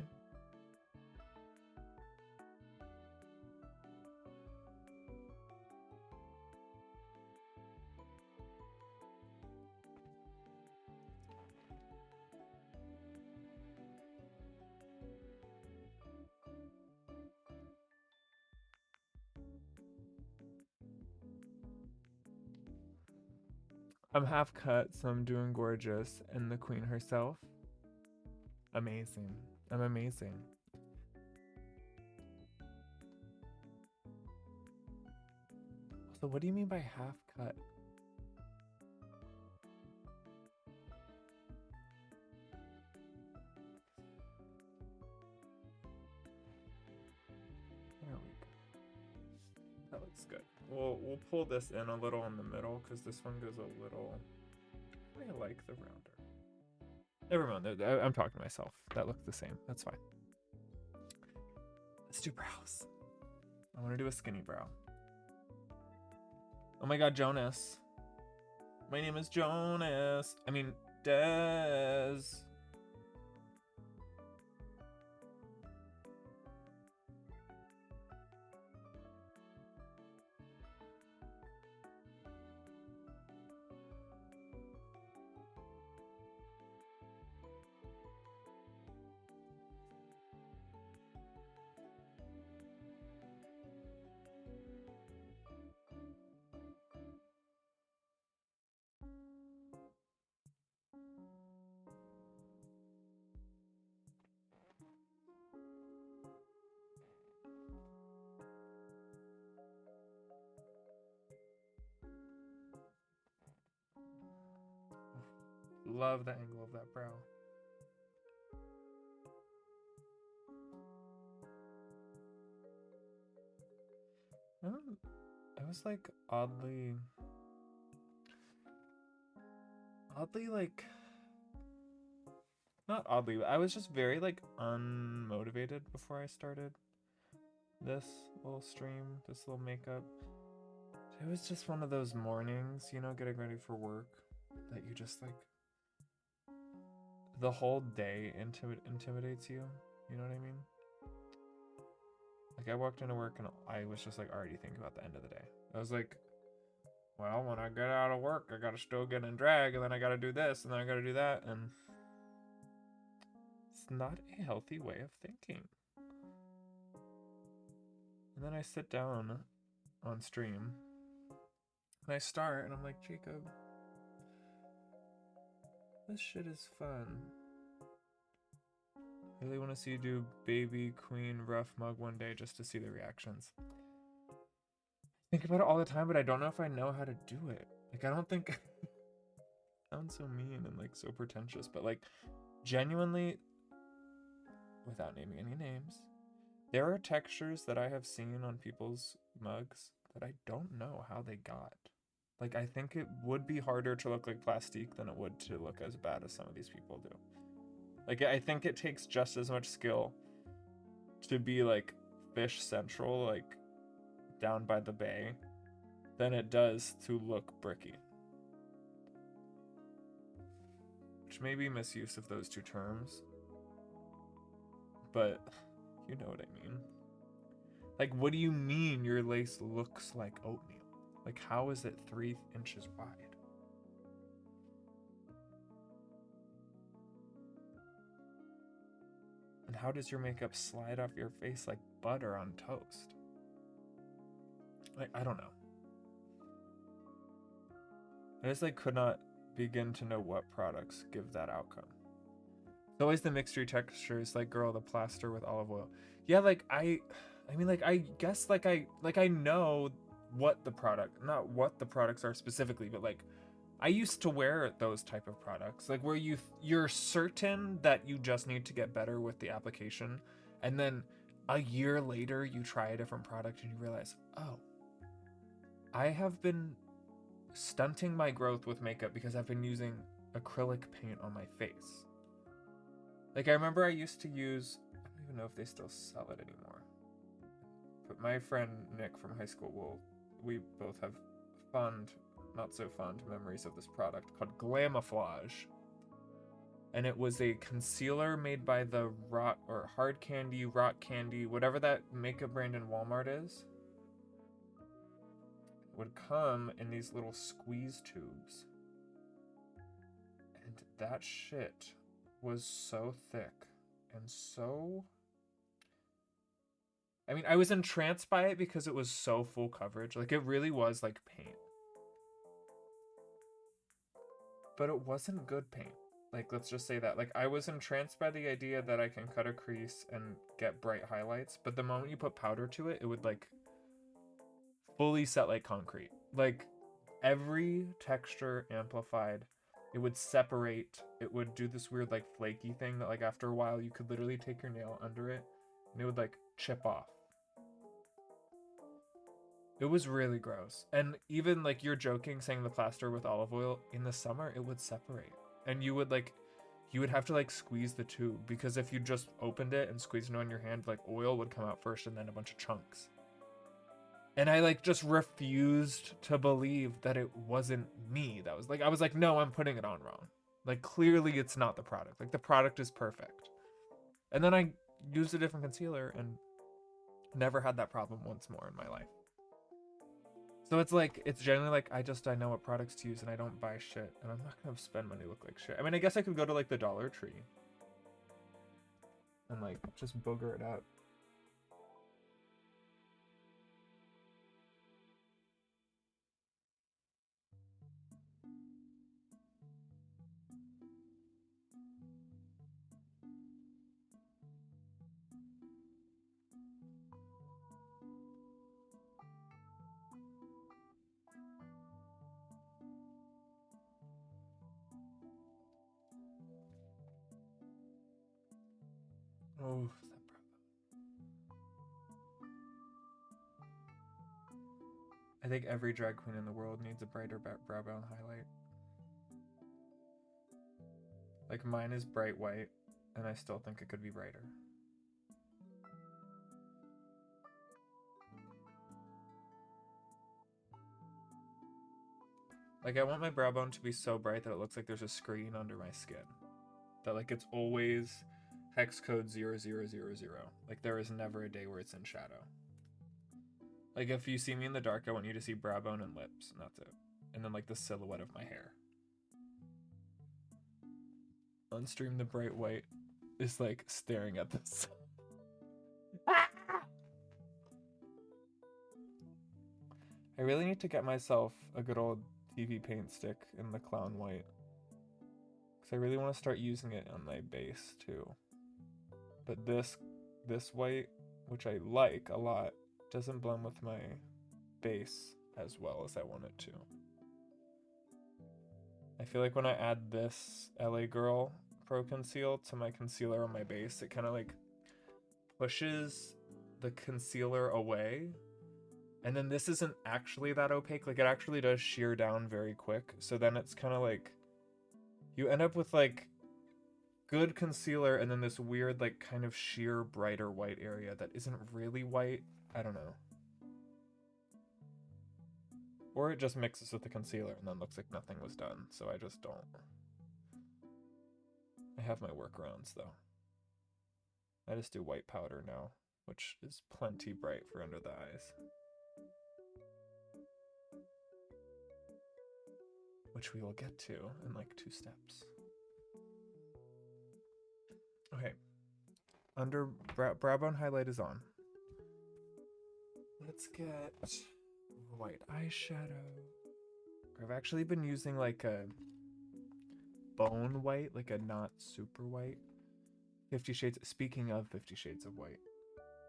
A: I'm half cut, so I'm doing gorgeous. And the queen herself? Amazing. I'm amazing. So what do you mean by half cut? There we go. That looks good. We'll pull this in a little in the middle because this one goes a little. I like the rounder. Never mind. I'm talking to myself. That looks the same. That's fine. Let's do brows. I want to do a skinny brow. Oh my god, Jonas. My name is Jonas. I mean, Des. Love the angle of that brow. I was like oddly like, not oddly, but I was just very like unmotivated before I started this little stream, this little makeup. It was just one of those mornings, you know, getting ready for work that you just like, the whole day intimidates you. You know what I mean? Like I walked into work and I was just like already thinking about the end of the day. I was like, well, when I get out of work, I gotta still get in drag, and then I gotta do this, and then I gotta do that, and it's not a healthy way of thinking. And then I sit down on stream, and I start, and I'm like, Jacob, this shit is fun. I really want to see you do baby queen rough mug one day just to see the reactions. I think about it all the time, but I don't know if I know how to do it. Like, I don't think it sounds so mean and like so pretentious, but like genuinely, without naming any names, there are textures that I have seen on people's mugs that I don't know how they got. Like, I think it would be harder to look like plastique than it would to look as bad as some of these people do. Like, I think it takes just as much skill to be like Fish Central, like down by the bay, than it does to look bricky. Which may be misuse of those two terms, but you know what I mean. Like, what do you mean your lace looks like oatmeal? Like, how is it 3 inches wide? And how does your makeup slide off your face like butter on toast? Like, I don't know. I just like could not begin to know what products give that outcome. It's always the mixture textures, like, girl, the plaster with olive oil. Yeah, like I mean, like, I guess like I know what the product, not what the products are specifically, but like I used to wear those type of products, like where you're certain that you just need to get better with the application, and then a year later you try a different product and you realize, oh, I have been stunting my growth with makeup because I've been using acrylic paint on my face. Like, I remember I used to use, I don't even know if they still sell it anymore, but my friend Nick from high school we both have fond not so fond memories of this product called Glamoflage. And it was a concealer made by the Rock or Hard Candy, Rock Candy, whatever that makeup brand in Walmart is. It would come in these little squeeze tubes. And that shit was so thick and so... I mean, I was entranced by it because it was so full coverage. Like, it really was like paint. But it wasn't good paint. Like, let's just say that. Like, I was entranced by the idea that I can cut a crease and get bright highlights, but the moment you put powder to it, it would, like, fully set like concrete. Like, every texture amplified. It would separate. It would do this weird, like, flaky thing that, like, after a while, you could literally take your nail under it, and it would, like, chip off. It was really gross. And even, like, you're joking saying the plaster with olive oil, in the summer, it would separate. And you would, like, you would have to, like, squeeze the tube, because if you just opened it and squeezed it on your hand, like, oil would come out first and then a bunch of chunks. And I, like, just refused to believe that it wasn't me. That was, like, I was like, no, I'm putting it on wrong. Like, clearly it's not the product. Like, the product is perfect. And then I used a different concealer and never had that problem once more in my life. So it's like, it's generally like, I know what products to use and I don't buy shit. And I'm not gonna spend money to look like shit. I mean, I guess I could go to, like, the Dollar Tree and, like, just booger it up. Oh, I think every drag queen in the world needs a brighter brow bone highlight. Like, mine is bright white, and I still think it could be brighter. Like, I want my brow bone to be so bright that it looks like there's a screen under my skin. That, like, it's always hex code 0000. Like, there is never a day where it's in shadow. Like, if you see me in the dark, I want you to see brow bone and lips, and that's it. And then, like, the silhouette of my hair. On stream, the bright white is, like, staring at this. I really need to get myself a good old TV paint stick in the clown white. Because I really want to start using it on my base, too. But this white, which I like a lot, doesn't blend with my base as well as I want it to. I feel like when I add this LA Girl Pro Conceal to my concealer on my base, it kind of, like, pushes the concealer away. And then this isn't actually that opaque. Like, it actually does sheer down very quick. So then it's kind of like, you end up with, like, good concealer and then this weird, like, kind of sheer brighter white area that isn't really white. I don't know. Or it just mixes with the concealer and then looks like nothing was done. So I just don't. I have my workarounds, though. I just do white powder now, which is plenty bright for under the eyes. Which we will get to in, like, 2 steps. Okay. Under brow bone highlight is on. Let's get white eyeshadow. I've actually been using, like, a bone white, like a not super white. 50 Shades. Speaking of 50 Shades of White,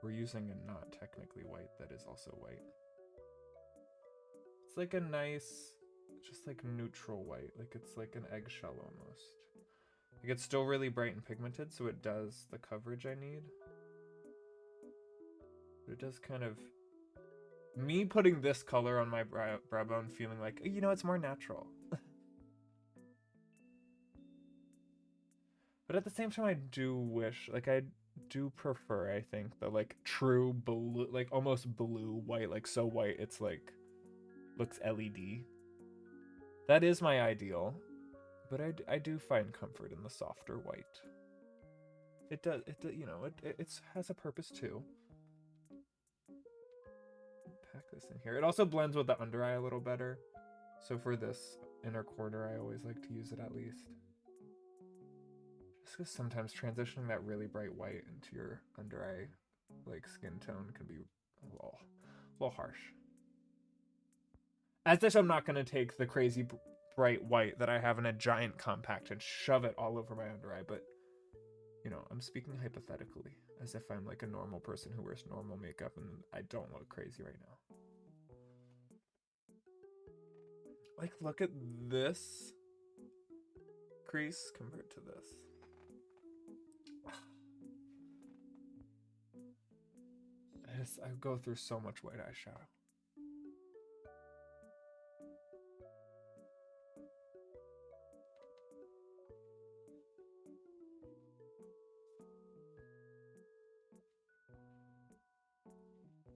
A: we're using a not technically white that is also white. It's like a nice, just like neutral white. Like, it's like an eggshell almost. Like, it's still really bright and pigmented, so it does the coverage I need. But it does kind of... Me putting this color on my brow bone feeling like, you know, it's more natural. But at the same time, I do wish, like, I do prefer, I think, the, like, true blue, like, almost blue white, like, so white it's, like, looks LED. That is my ideal, but I do find comfort in the softer white. It does, you know, it has a purpose too. Pack this in here. It also blends with the under eye a little better. So for this inner corner, I always like to use it at least. Just because sometimes transitioning that really bright white into your under eye like skin tone can be a little harsh. As if I'm not going to take the crazy bright white that I have in a giant compact and shove it all over my under eye, but you know, I'm speaking hypothetically, as if I'm like a normal person who wears normal makeup and I don't look crazy right now. Like, look at this crease compared to this. I go through so much white eyeshadow.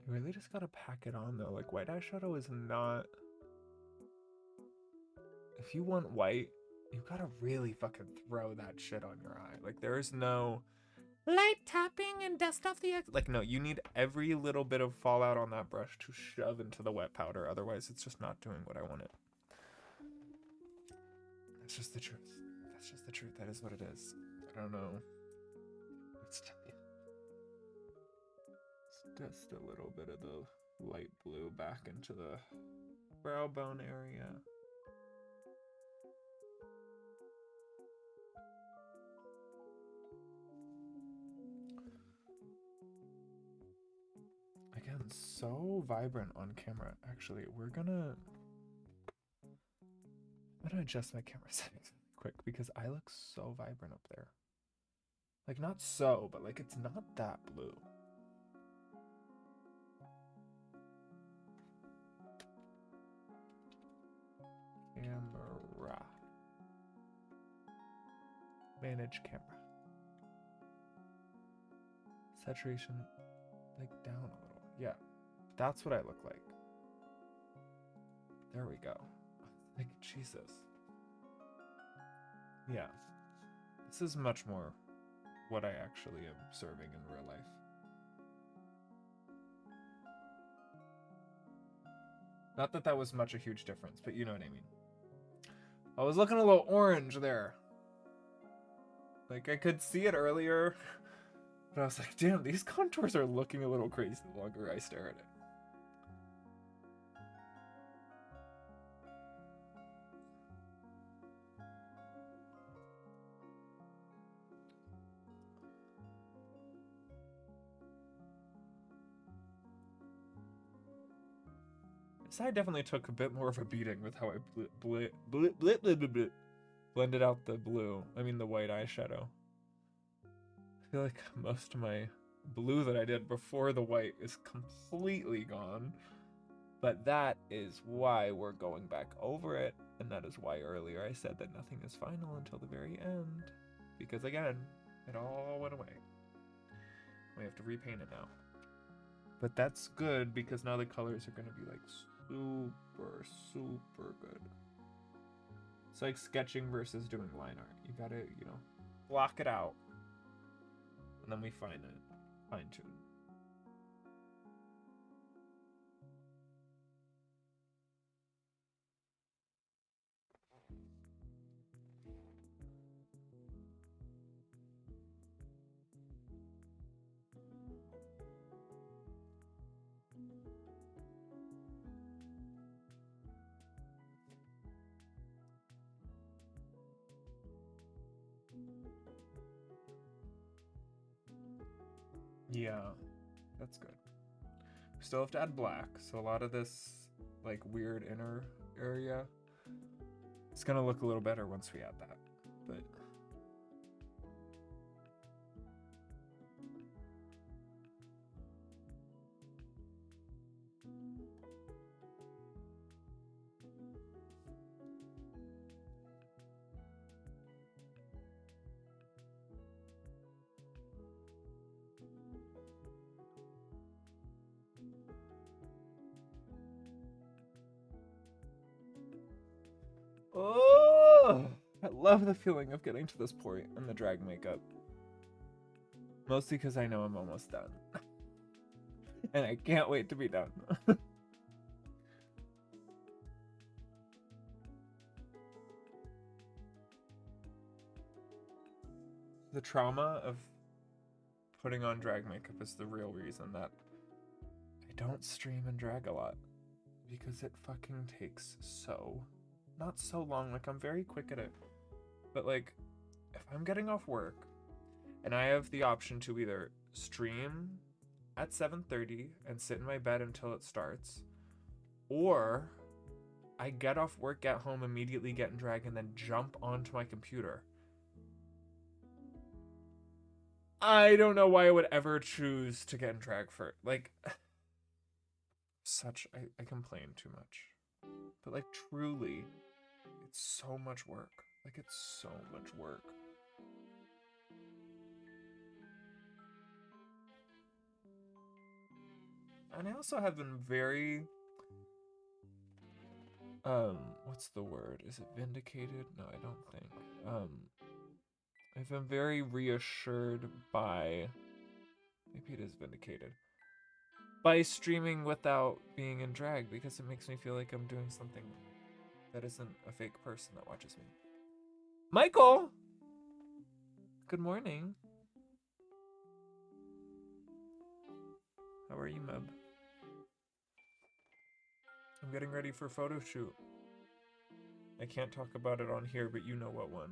A: You really just gotta pack it on though. Like, white eyeshadow is not... If you want white, you gotta really fucking throw that shit on your eye. Like, there's no light tapping and dust off the... Like, no, you need every little bit of fallout on that brush to shove into the wet powder. Otherwise, it's just not doing what I want it. That's just the truth. That's just the truth. That is what it is. I don't know. It's just a little bit of the light blue back into the brow bone area. Again, so vibrant on camera. Actually, I'm gonna adjust my camera settings quick because I look so vibrant up there. Like, not so, but like it's not that blue. Camera. Manage camera. Saturation, like, down a little. Yeah, that's what I look like. There we go. Like, Jesus. Yeah. This is much more what I actually am serving in real life. Not that that was much a huge difference, but you know what I mean. I was looking a little orange there. Like, I could see it earlier, but I was like, damn, these contours are looking a little crazy the longer I stare at it. This eye definitely took a bit more of a beating with how I blended out the blue. I mean, the white eyeshadow. I feel like most of my blue that I did before the white is completely gone. But that is why we're going back over it. And that is why earlier I said that nothing is final until the very end. Because again, it all went away. We have to repaint it now. But that's good because now the colors are going to be like super, super good. It's like sketching versus doing line art. You gotta, you know, block it out. And then we fine tune. Yeah, that's good. We still have to add black, so a lot of this like weird inner area, it's gonna look a little better once we add that. But I love the feeling of getting to this point in the drag makeup. Mostly because I know I'm almost done. And I can't wait to be done. The trauma of putting on drag makeup is the real reason that I don't stream and drag a lot. Because it fucking takes not so long. Like, I'm very quick at it. But, like, if I'm getting off work and I have the option to either stream at 7:30 and sit in my bed until it starts, or I get off work, get home, immediately get in drag, and then jump onto my computer, I don't know why I would ever choose to get in drag for, like, I complain too much. But, like, truly, it's so much work. Like, it's so much work. And I also have been very, what's the word? Is it vindicated? No, I don't think. I've been very reassured by, maybe it is vindicated, by streaming without being in drag, because it makes me feel like I'm doing something that isn't a fake person that watches me. Michael! Good morning. How are you, Meb? I'm getting ready for a photo shoot. I can't talk about it on here, but you know what one.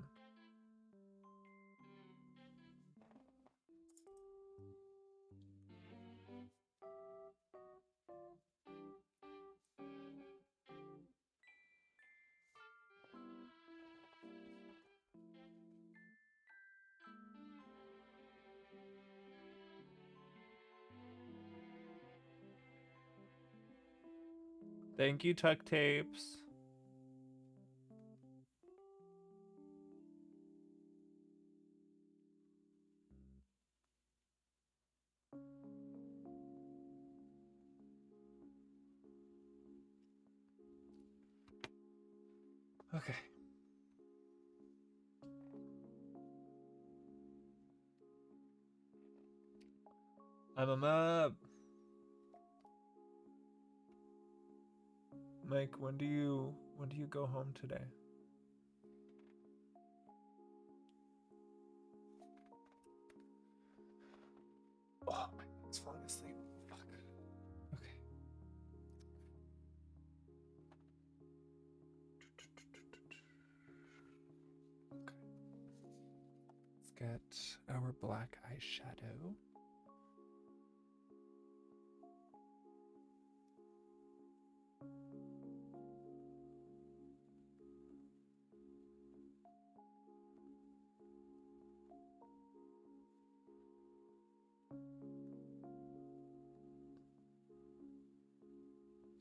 A: Thank you, Tuck Tapes. Okay. I'm a Meb. Mike, when do you go home today? Oh, my thing's falling asleep. Fuck. Okay. Okay. Let's get our black eyeshadow.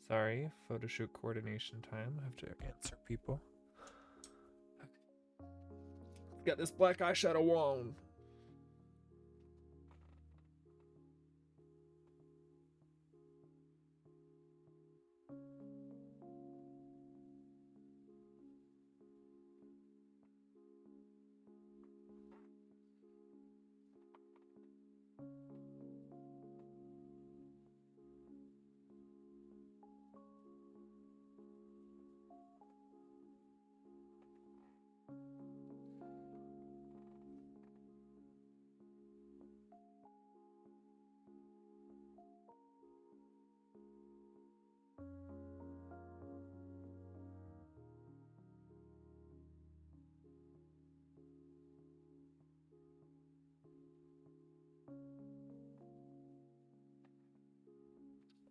A: Sorry, photo shoot coordination time. I have to answer people. Okay. Let's get this black eyeshadow on.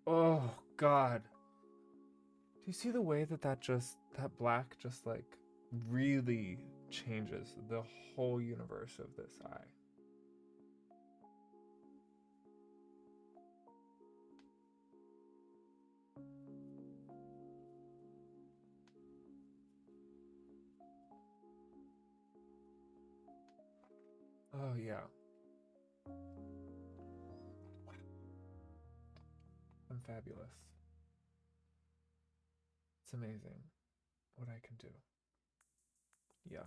A: Oh, God. Do you see the way that that black just, like, really changes the whole universe of this eye? Oh, yeah. I'm fabulous. It's amazing what I can do. Yeah.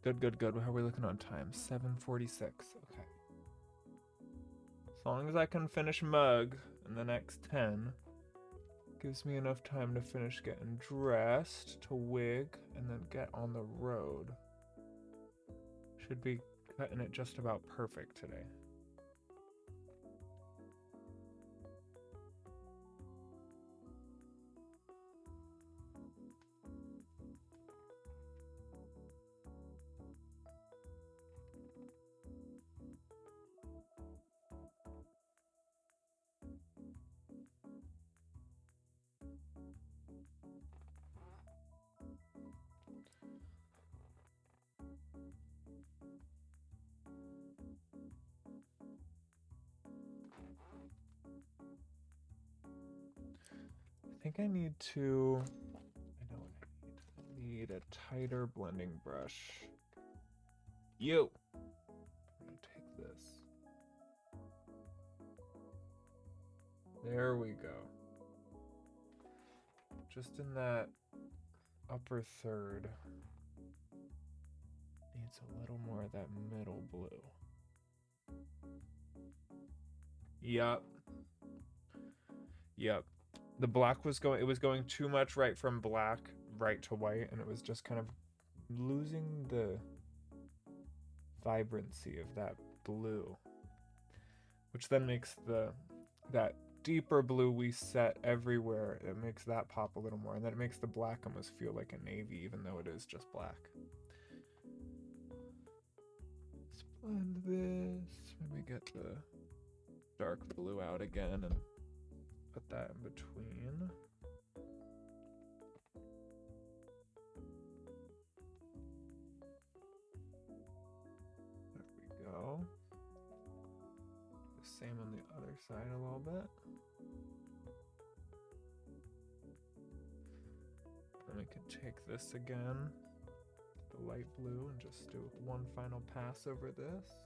A: Good. How are we looking on time? 7:46. Okay. As long as I can finish Mug in the next 10, gives me enough time to finish getting dressed, to wig, and then get on the road. Should be cutting it just about perfect today. I think I need to, I know what I need a tighter blending brush. I'm gonna take this. There we go. Just in that upper third. Needs a little more of that middle blue. Yup. The black was going, it was going too much right from black right to white, and it was just kind of losing the vibrancy of that blue, which then makes that deeper blue we set everywhere, it makes that pop a little more, and then it makes the black almost feel like a navy even though it is just black. Let's blend this. Maybe get the dark blue out again and put that in between. There we go. The same on the other side a little bit. Then we can take this again, the light blue, and just do one final pass over this.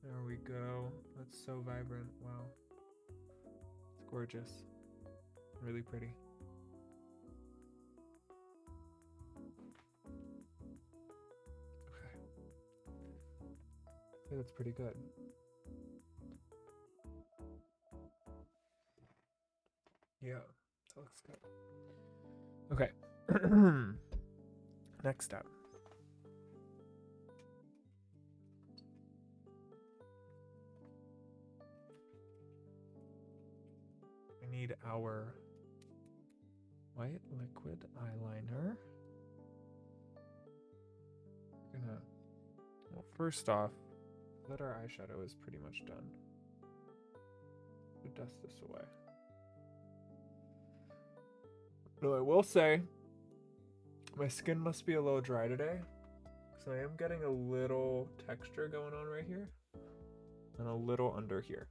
A: There we go. That's so vibrant. Wow. It's gorgeous. Really pretty. Okay. I think that's pretty good. Yeah, that looks good. Okay. Next up. We need our white liquid eyeliner. We're gonna, well, first off, that our eyeshadow is pretty much done. We'll dust this away. No, I will say, my skin must be a little dry today, because I am getting a little texture going on right here, and a little under here,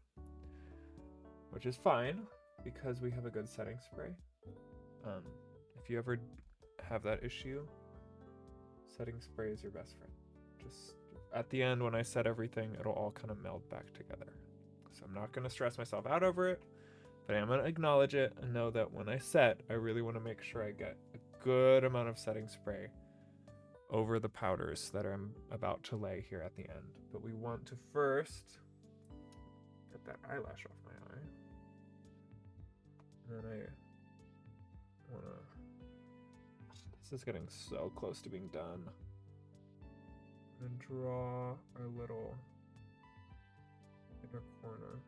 A: which is fine, because we have a good setting spray. If you ever have that issue, setting spray is your best friend. Just at the end, when I set everything, it'll all kind of meld back together. So I'm not going to stress myself out over it, but I am going to acknowledge it and know that when I set, I really want to make sure I get a good amount of setting spray over the powders that I'm about to lay here at the end. But we want to first get that eyelash off my eye. And then I want to... This is getting so close to being done. And draw our little inner corner.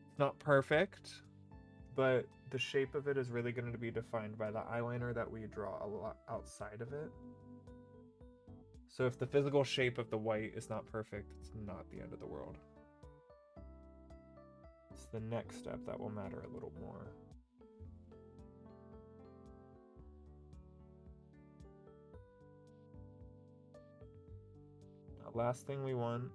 A: It's not perfect, but the shape of it is really going to be defined by the eyeliner that we draw a lot outside of it. So if the physical shape of the white is not perfect, it's not the end of the world. It's the next step that will matter a little more. Now, last thing we want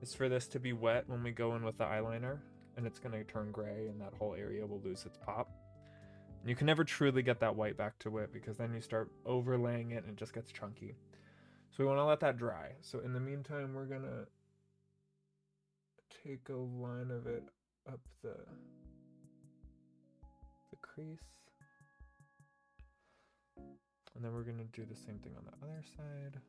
A: is for this to be wet when we go in with the eyeliner, and it's going to turn gray and that whole area will lose its pop. And you can never truly get that white back to it because then you start overlaying it and it just gets chunky. So we want to let that dry. So in the meantime, we're going to take a line of it up the crease. And then we're going to do the same thing on the other side.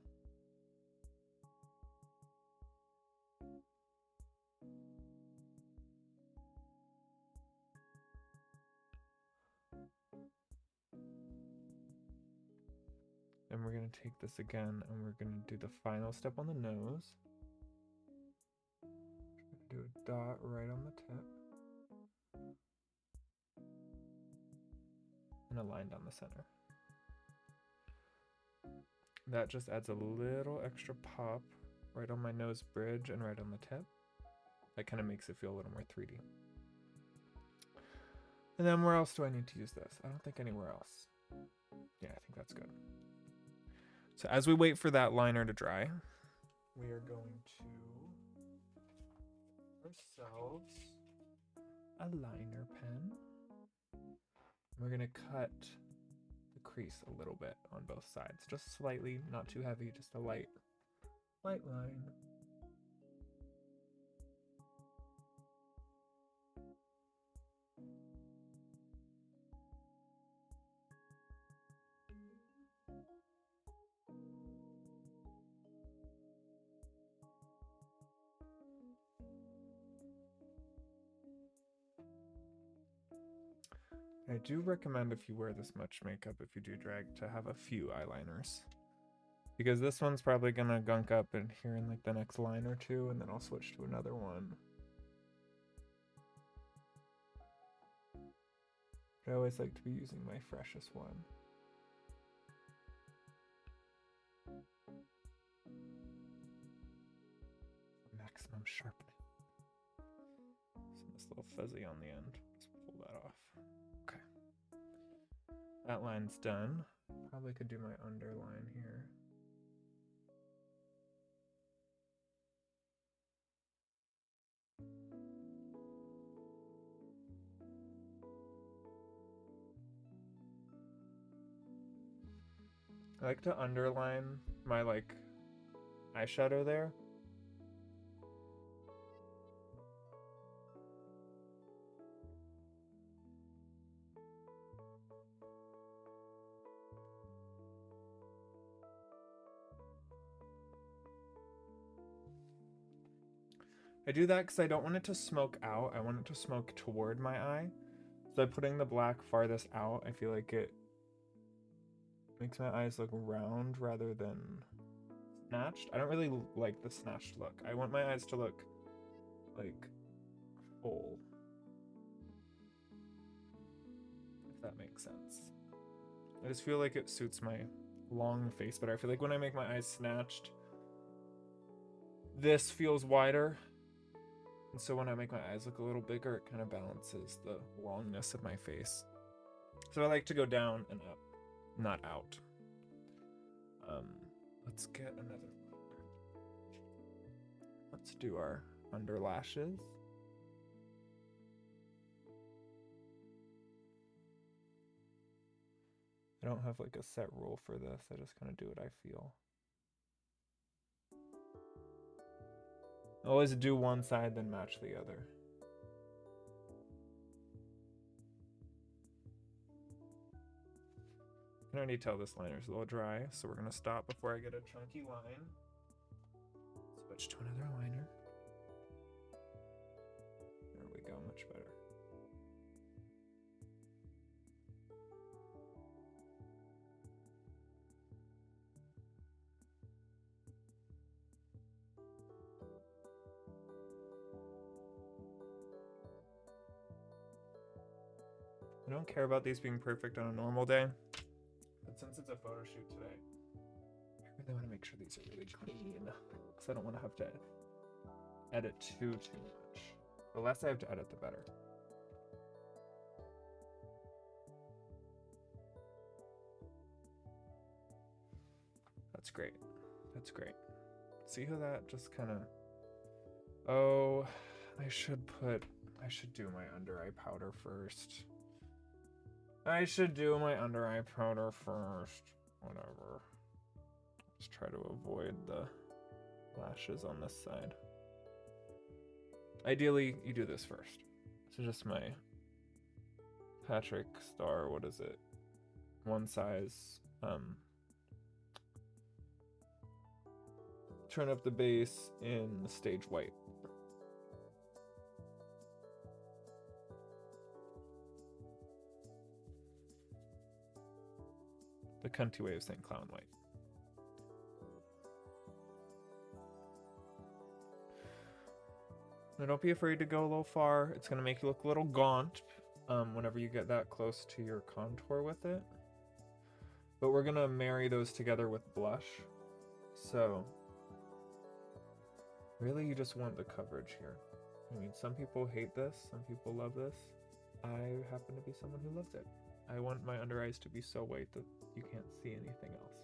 A: And we're going to take this again and we're going to do the final step on the nose. Do a dot right on the tip. And a line down the center. That just adds a little extra pop right on my nose bridge and right on the tip. That kind of makes it feel a little more 3D. And then where else do I need to use this? I don't think anywhere else. Yeah, I think that's good. So as we wait for that liner to dry, we are going to ourselves a liner pen. We're going to cut the crease a little bit on both sides, just slightly, not too heavy, just a light line. I do recommend if you wear this much makeup, if you do drag, to have a few eyeliners. Because this one's probably gonna gunk up in here in like the next line or two, and then I'll switch to another one. But I always like to be using my freshest one. Maximum sharpening. So this little fuzzy on the end. Just pull that off. Okay. That line's done. Probably could do my underline here. I like to underline my eyeshadow there. I do that because I don't want it to smoke out. I want it to smoke toward my eye. So by putting the black farthest out, I feel like it makes my eyes look round rather than snatched. I don't really like the snatched look. I want my eyes to look like full. If that makes sense. I just feel like it suits my long face better. I feel like when I make my eyes snatched, this feels wider. And so when I make my eyes look a little bigger, it kind of balances the longness of my face. So I like to go down and up, not out. Let's get another one. Let's do our under lashes. I don't have like a set rule for this. I just kind of do what I feel. Always do one side, then match the other. I can already tell this liner's a little dry, so we're gonna stop before I get a chunky line. Switch to another liner. There we go, much better. I don't care about these being perfect on a normal day, but since it's a photo shoot today, I really want to make sure these are really clean, because I don't want to have to edit too much. The less I have to edit, the better. That's great. That's great. See how that just kind of... Oh, I should do my under eye powder first. I should do my under eye powder first. Whatever. Just try to avoid the lashes on this side. Ideally, you do this first. So just my Patrick Star, what is it? One size. Turn up the base in stage white. The cunty way of saying clown white. Now don't be afraid to go a little far. It's going to make you look a little gaunt whenever you get that close to your contour with it. But we're going to marry those together with blush. So really you just want the coverage here. I mean, some people hate this, some people love this. I happen to be someone who loves it. I want my under eyes to be so white that you can't see anything else.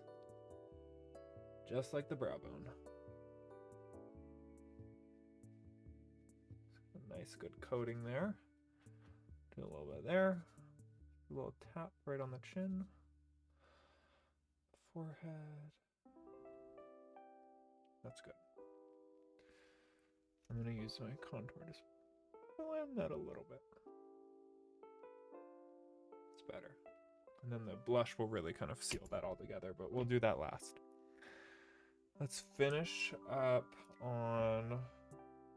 A: Just like the brow bone. A nice good coating there. Do a little bit there. A little tap right on the chin. Forehead. That's good. I'm going to use my contour to blend that a little bit. It's better. And then the blush will really kind of seal that all together, but we'll do that last. Let's finish up on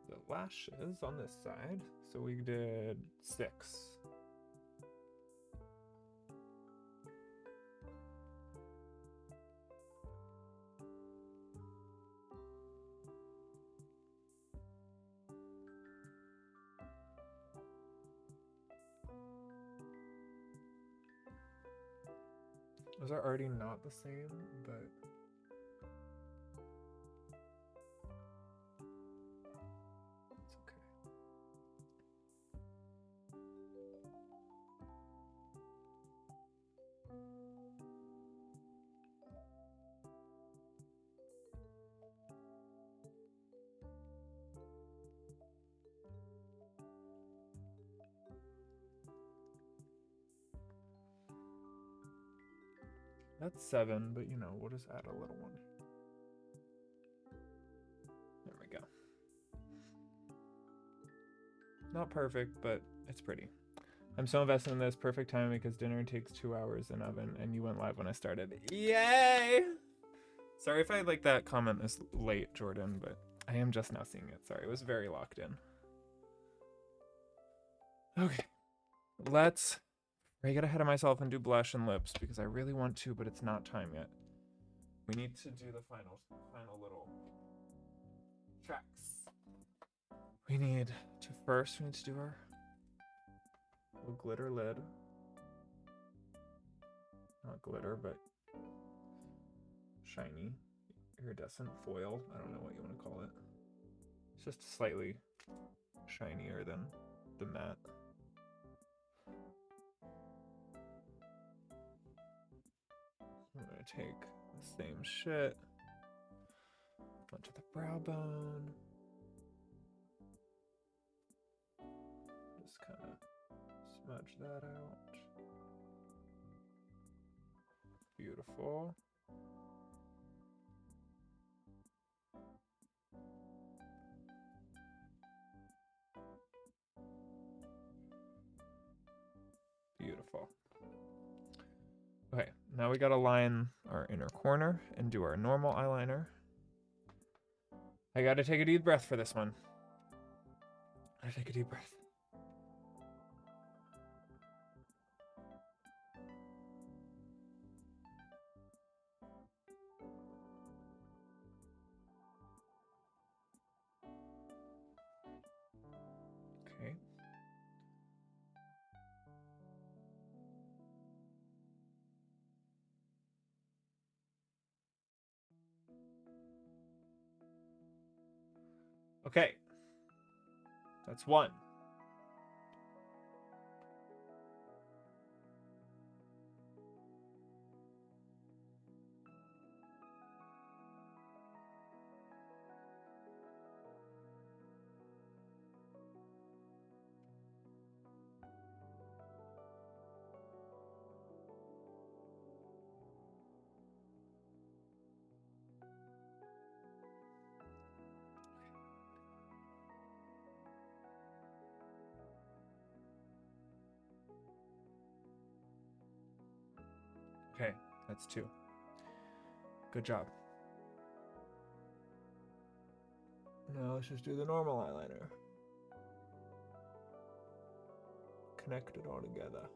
A: the lashes on this side. So we did 6. Those are already not the same, but it's okay. That's 7, but you know, we'll just add a little one. There we go. Not perfect, but it's pretty. I'm so invested in this. Perfect time because dinner takes 2 hours in oven and you went live when I started. Yay! Sorry if I like that comment this late, Jordan, but I am just now seeing it. Sorry, it was very locked in. Okay, let's get ahead of myself and do blush and lips because I really want to, but it's not time yet. We need to do the final little tracks. We need to do our little glitter lid. Not glitter, but shiny, iridescent foil. I don't know what you want to call it. It's just slightly shinier than the matte. I'm gonna take the same shit onto the brow bone. Just kind of smudge that out. Beautiful. Beautiful. Okay, now we gotta line our inner corner and do our normal eyeliner. I gotta take a deep breath for this one. I take a deep breath. Okay. Okay. That's 1. Okay, that's 2. Good job. Now let's just do the normal eyeliner. Connect it all together.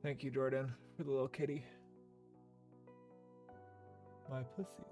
A: Thank you, Jordan, for the little kitty. My pussy.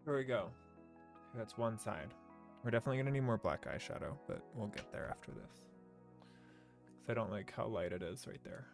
A: Here we go. That's one side. We're definitely gonna need more black eyeshadow, but we'll get there after this. Because I don't like how light it is right there.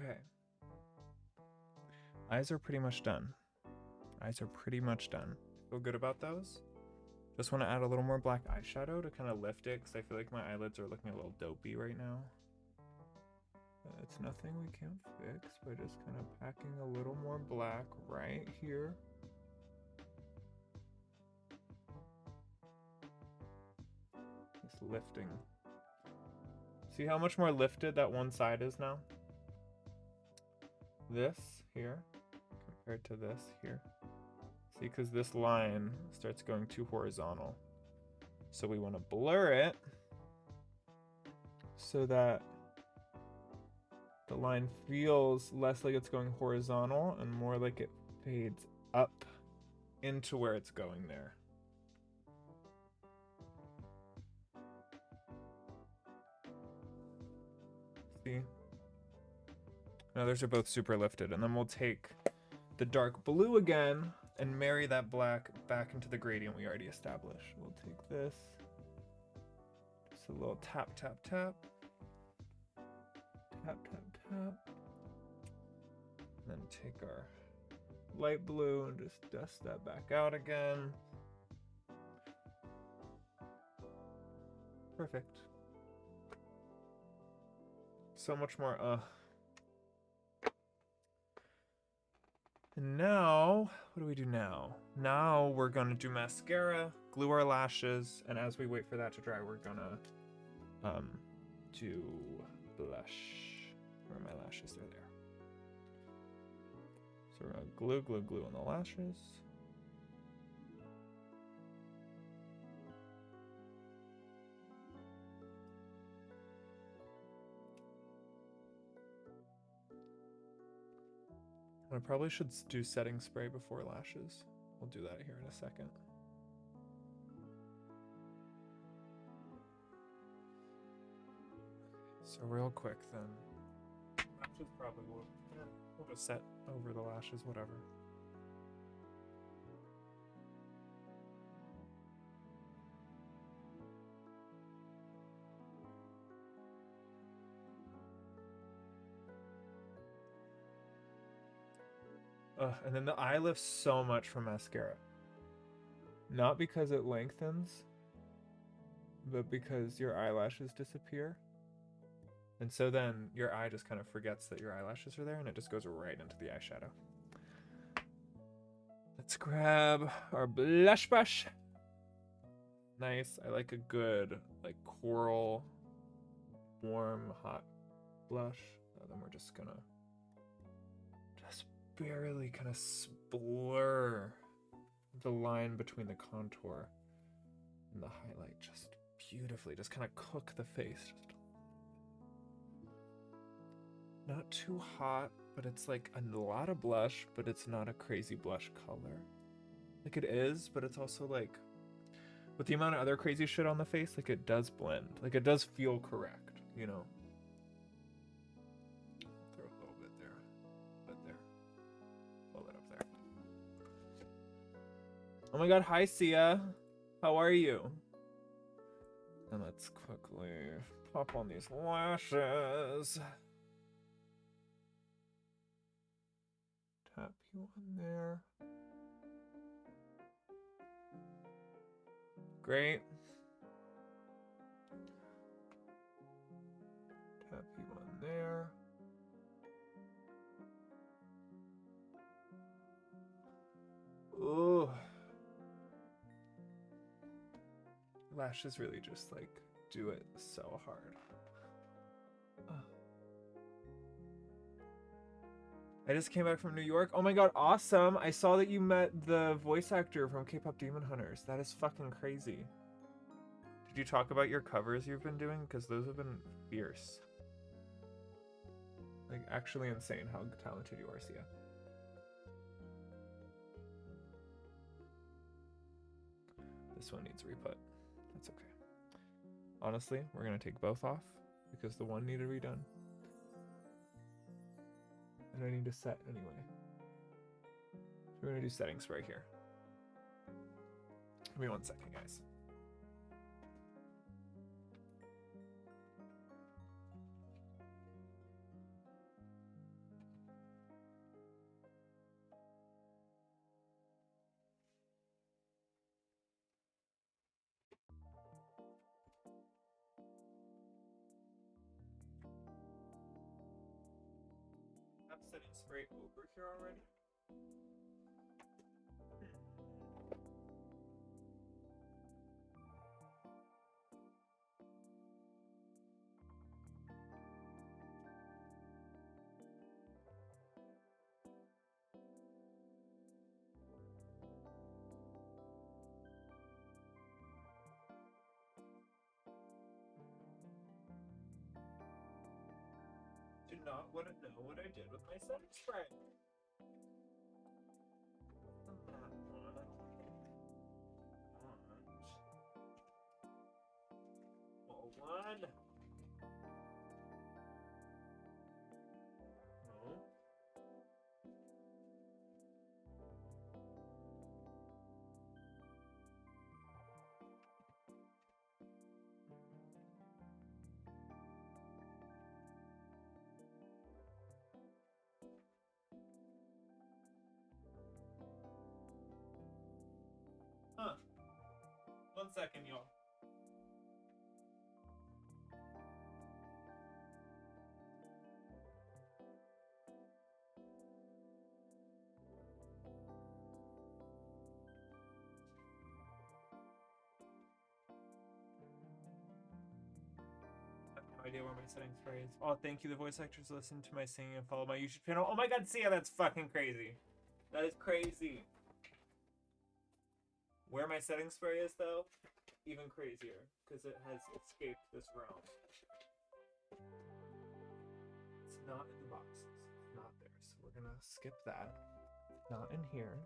A: Okay. Eyes are pretty much done. Feel good about those? Just want to add a little more black eyeshadow to kind of lift it, because I feel like my eyelids are looking a little dopey right now. It's nothing we can't fix by just kind of packing a little more black right here. Just lifting. See how much more lifted that one side is now? This here compared to this here. See, because this line starts going too horizontal. So we want to blur it so that the line feels less like it's going horizontal and more like it fades up into where it's going there. See? Now those are both super lifted, and then we'll take the dark blue again and marry that black back into the gradient we already established. We'll take this, just a little tap, tap, tap, tap, tap, tap, and then take our light blue and just dust that back out again. Perfect. So much more, And now, what do we do now? Now we're gonna do mascara, glue our lashes, and as we wait for that to dry, we're gonna do blush. Where are my lashes? They're there. So we're gonna glue, glue, glue on the lashes. I probably should do setting spray before lashes. We'll do that here in a second. So real quick then. Lashes probably will. Yeah, we'll just set over the lashes, whatever. And then the eye lifts so much from mascara. Not because it lengthens, but because your eyelashes disappear. And so then your eye just kind of forgets that your eyelashes are there, and it just goes right into the eyeshadow. Let's grab our blush brush. Nice. I like a good, like, coral, warm, hot blush. Then we're just gonna just barely kind of blur the line between the contour and the highlight just beautifully. Just kind of cook the face. Just not too hot, but it's like a lot of blush, but it's not a crazy blush color. Like it is, but it's also like, with the amount of other crazy shit on the face, like it does blend. Like it does feel correct, you know? Throw a little bit there, pull it up there. Oh my god, hi Sia. How are you? And let's quickly pop on these lashes. Tap you on there. Great. Tap you on there. Ooh. Lashes really just like do it so hard. I just came back from New York. Oh my god, awesome. I saw that you met the voice actor from K-pop Demon Hunters. That is fucking crazy. Did you talk about your covers you've been doing? Because those have been fierce. Like, actually insane how talented you are, Sia. This one needs re-put. That's okay. Honestly, we're going to take both off because the one needed redone. And I need to set anyway. So we're going to do setting spray here. Give me 1 second, guys. I'm setting spray over here already. Do not want to know what I did with my setting spray. One. No. Huh. 1 second, y'all. I have no idea where my setting spray is. Oh, thank you. The voice actors listen to my singing and follow my YouTube channel. Oh my god, Sia, that's fucking crazy. That is crazy. Where my setting spray is, though, even crazier, because it has escaped this realm. It's not in the boxes. It's not there, so we're gonna skip that. Not in here.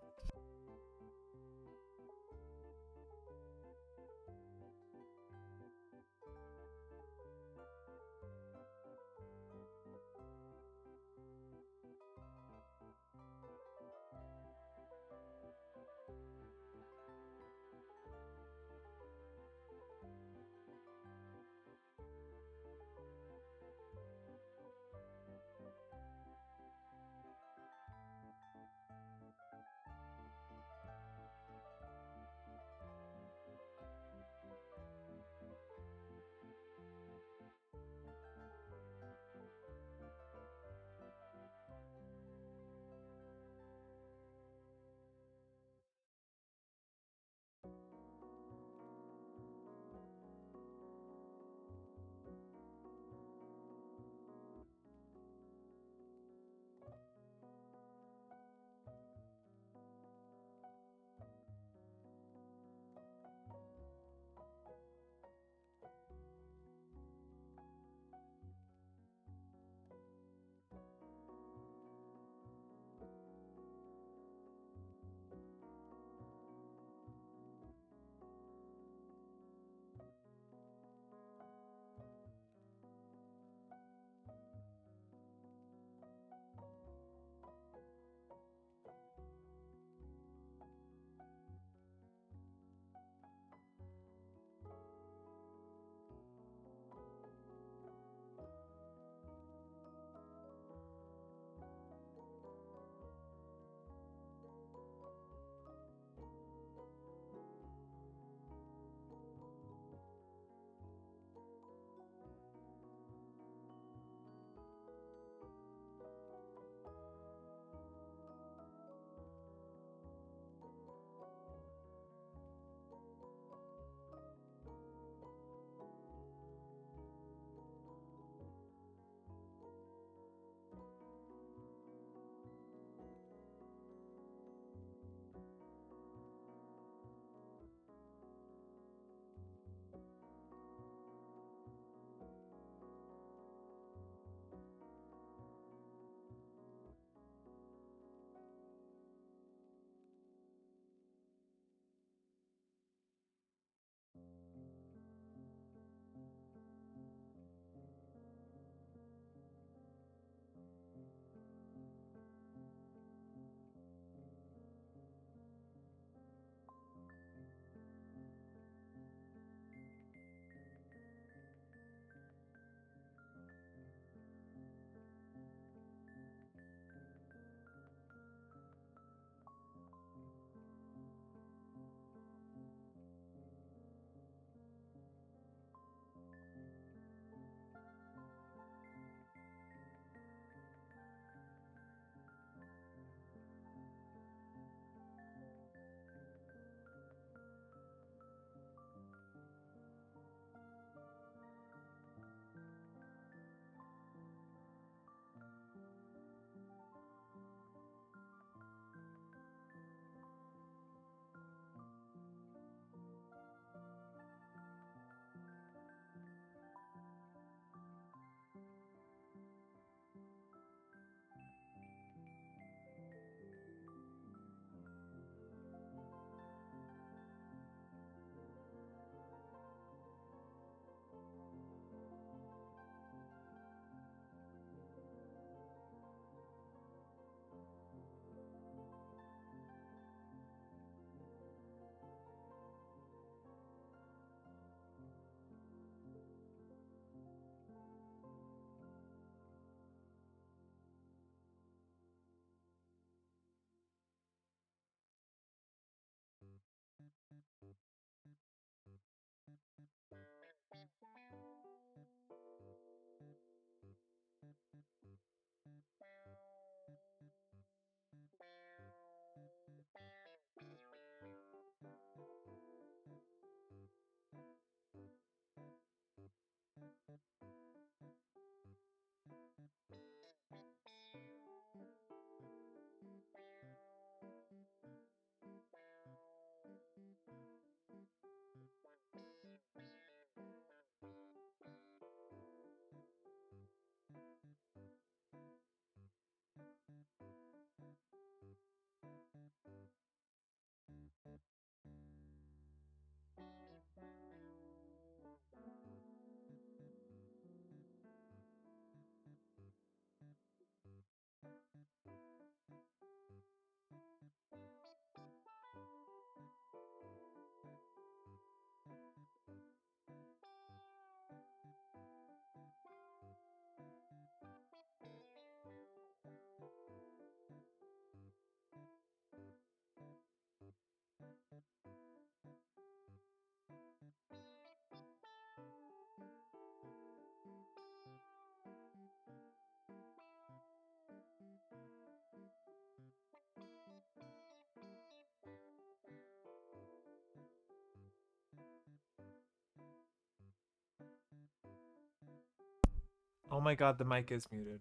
A: Oh my god, the mic is muted.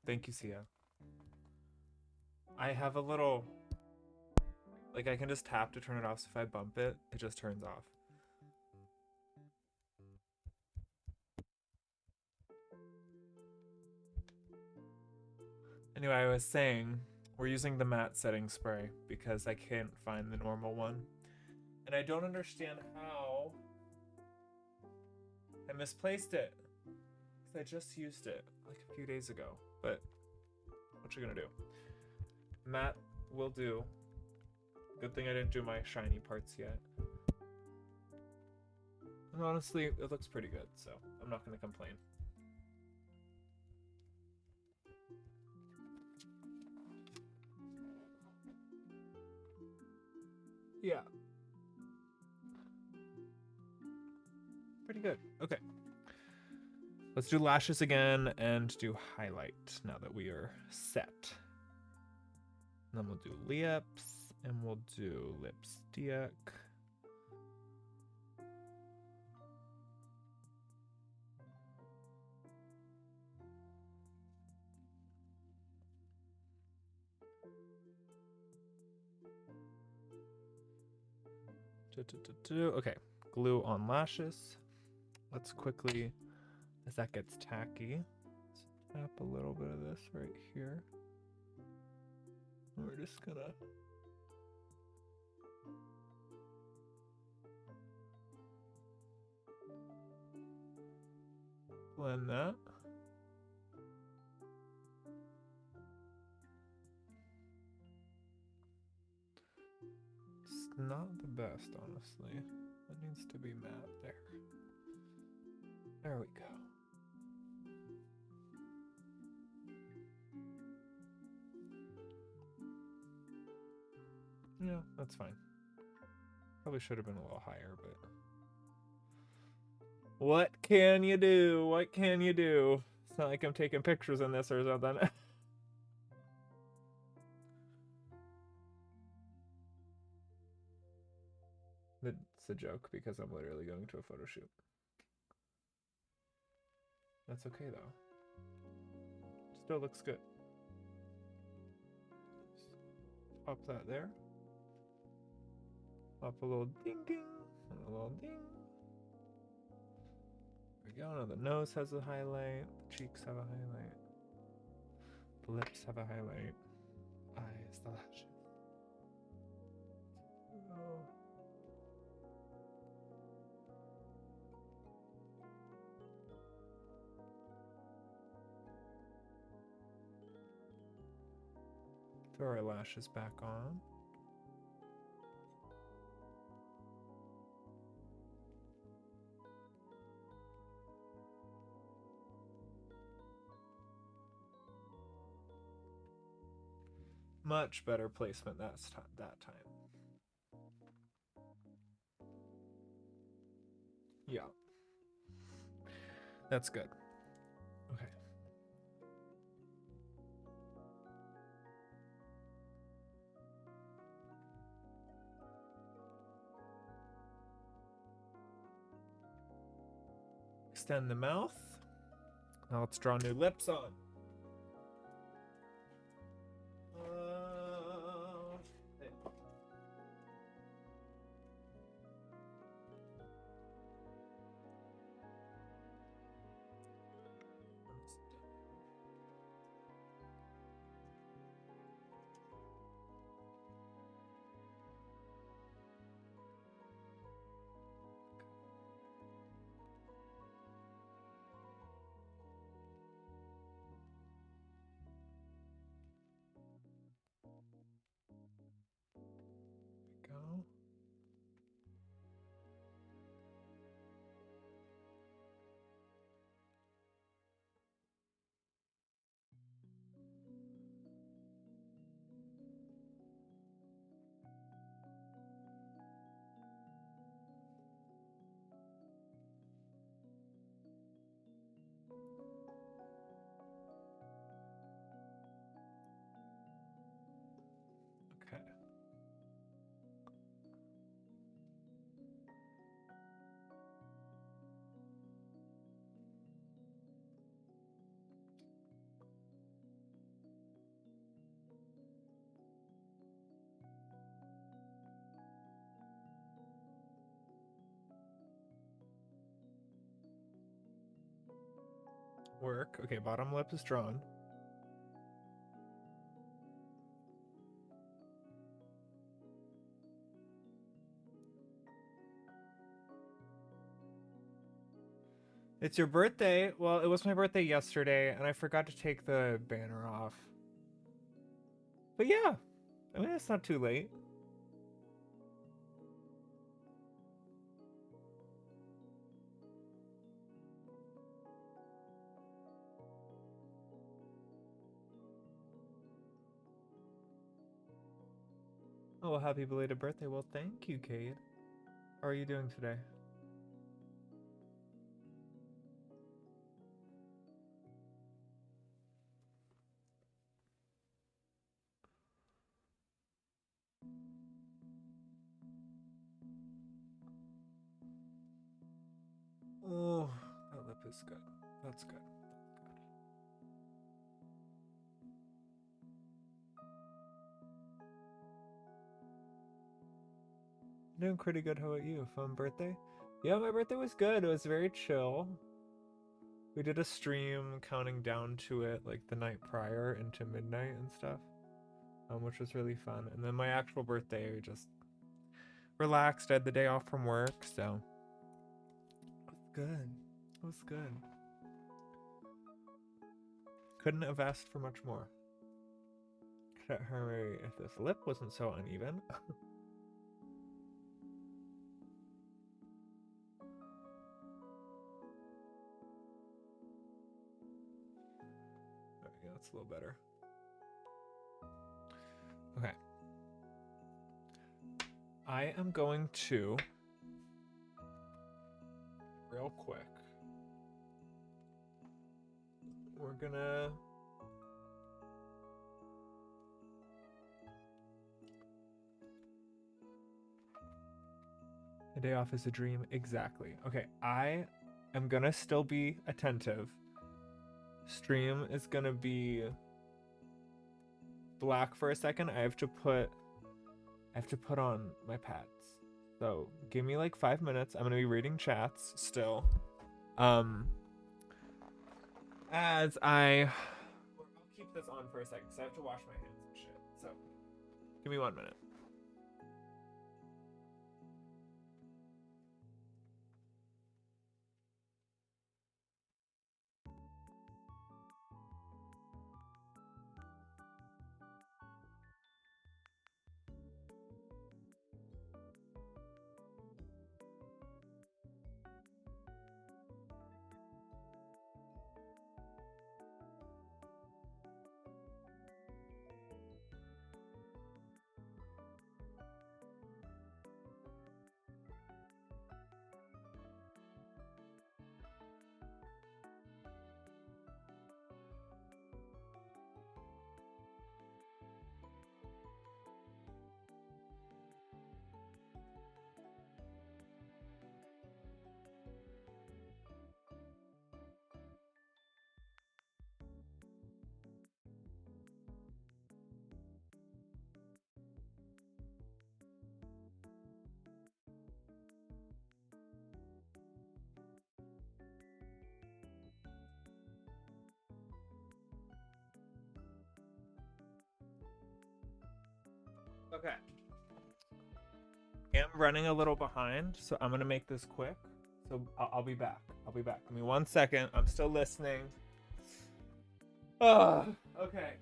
A: Thank you, Sia. I have a little... Like, I can just tap to turn it off, so if I bump it, it just turns off. Anyway, I was saying, we're using the matte setting spray because I can't find the normal one. And I don't understand how I misplaced it. Because I just used it like a few days ago. But what you gonna do? Matte will do. Good thing I didn't do my shiny parts yet. And honestly, it looks pretty good, so I'm not gonna complain. Yeah. Pretty good. Okay. Let's do lashes again and do highlight now that we are set. And then we'll do lips and we'll do lipstick. Okay, glue on lashes. Let's quickly, as that gets tacky, tap a little bit of this right here. We're just gonna blend that. It's not the best, honestly. It needs to be matte there. There we go. Yeah, that's fine. Probably should have been a little higher, but what can you do? What can you do? It's not like I'm taking pictures in this or something. It's a joke because I'm literally going to a photo shoot. That's okay though. Still looks good. Pop that there. Pop a little ding ding and a little ding. There we go. Now the nose has a highlight. The cheeks have a highlight. The lips have a highlight. Eyes, the lashes. Oh. Throw our lashes back on. Much better placement that time. Yeah. That's good. Okay. Extend the mouth. Now let's draw new lips on. work. Okay, bottom lip is drawn. It's your birthday. Well, it was my birthday yesterday, and I forgot to take the banner off. But yeah, I mean, it's not too late. Oh, well, happy belated birthday. Well, thank you, Cade. How are you doing today? Oh, that lip is good. That's good. Doing pretty good. How about you? Fun birthday? Yeah, my birthday was good. It was very chill. We did a stream counting down to it like the night prior into midnight and stuff, which was really fun. And then my actual birthday, we just relaxed. I had the day off from work, so it was good. It was good. Couldn't have asked for much more. If this lip wasn't so uneven. There we go, it's a little better. Okay. I am going to, real quick, we're gonna a day off is a dream. Exactly. Okay, I am gonna still be attentive. Stream is gonna be black for a second. I have to put on my pads. So give me like 5 minutes. I'm gonna be reading chats still. As I'll keep this on for a second because I have to wash my hands and shit. So give me 1 minute. Okay. I'm running a little behind, so I'm gonna make this quick. So I'll be back. I'll be back. Give me 1 second. I'm still listening. Okay.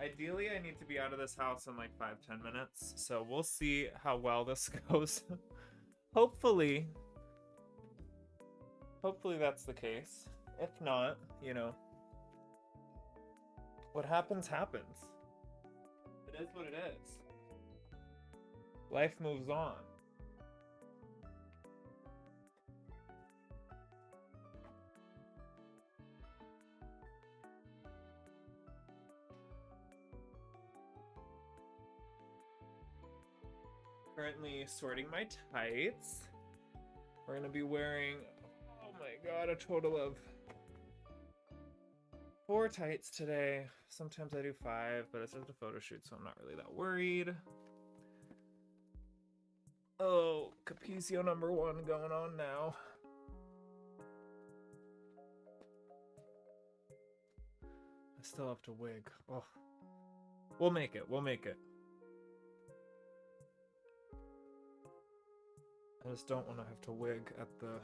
A: Ideally, I need to be out of this house in like 5-10 minutes. So we'll see how well this goes. Hopefully that's the case. If not, you know, what happens happens. It is what it is. Life moves on. Currently sorting my tights. We're gonna be wearing, oh my god, a total of 4 tights today. Sometimes I do 5, but it's just a photo shoot, so I'm not really that worried. Oh, Capizio number 1 going on now. still have to wig. Oh. We'll make it. We'll make it. I just don't want to have to wig at the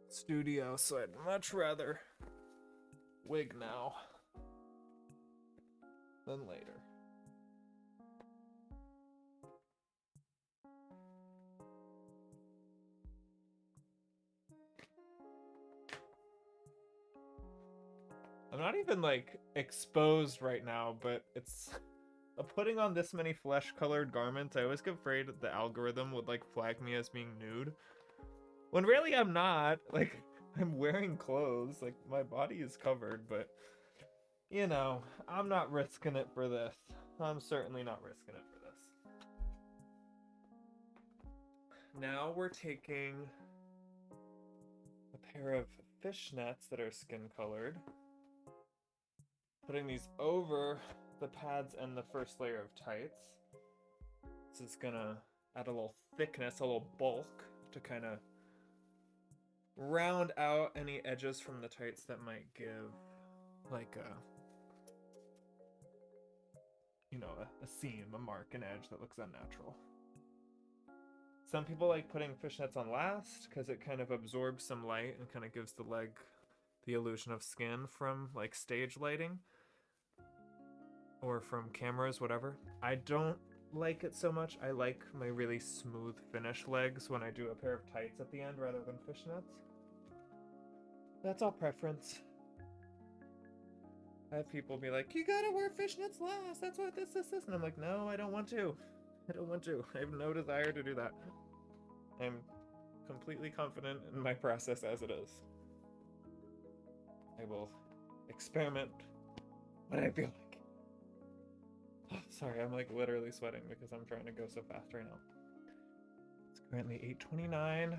A: studio, so I'd much rather wig now than later. I'm not even like exposed right now, but it's putting on this many flesh-colored garments. I always get afraid that the algorithm would like flag me as being nude, when really I'm not. Like, I'm wearing clothes, like my body is covered, but you know, I'm not risking it for this. I'm certainly not risking it for this. Now we're taking a pair of fishnets that are skin colored, putting these over the pads and the first layer of tights. This is gonna add a little thickness, a little bulk to kind of round out any edges from the tights that might give like a, you know, a seam, a mark, an edge that looks unnatural. Some people like putting fishnets on last because it kind of absorbs some light and kind of gives the leg the illusion of skin from like stage lighting or from cameras, whatever. I don't like it so much. I like my really smooth finish legs when I do a pair of tights at the end rather than fishnets. That's all preference. I have people be like, you gotta wear fishnets last, that's what this. And I'm like, no, I don't want to. I don't want to. I have no desire to do that. I'm completely confident in my process as it is. I will experiment when I feel like. Oh, sorry, I'm like literally sweating because I'm trying to go so fast right now. It's currently 8:29.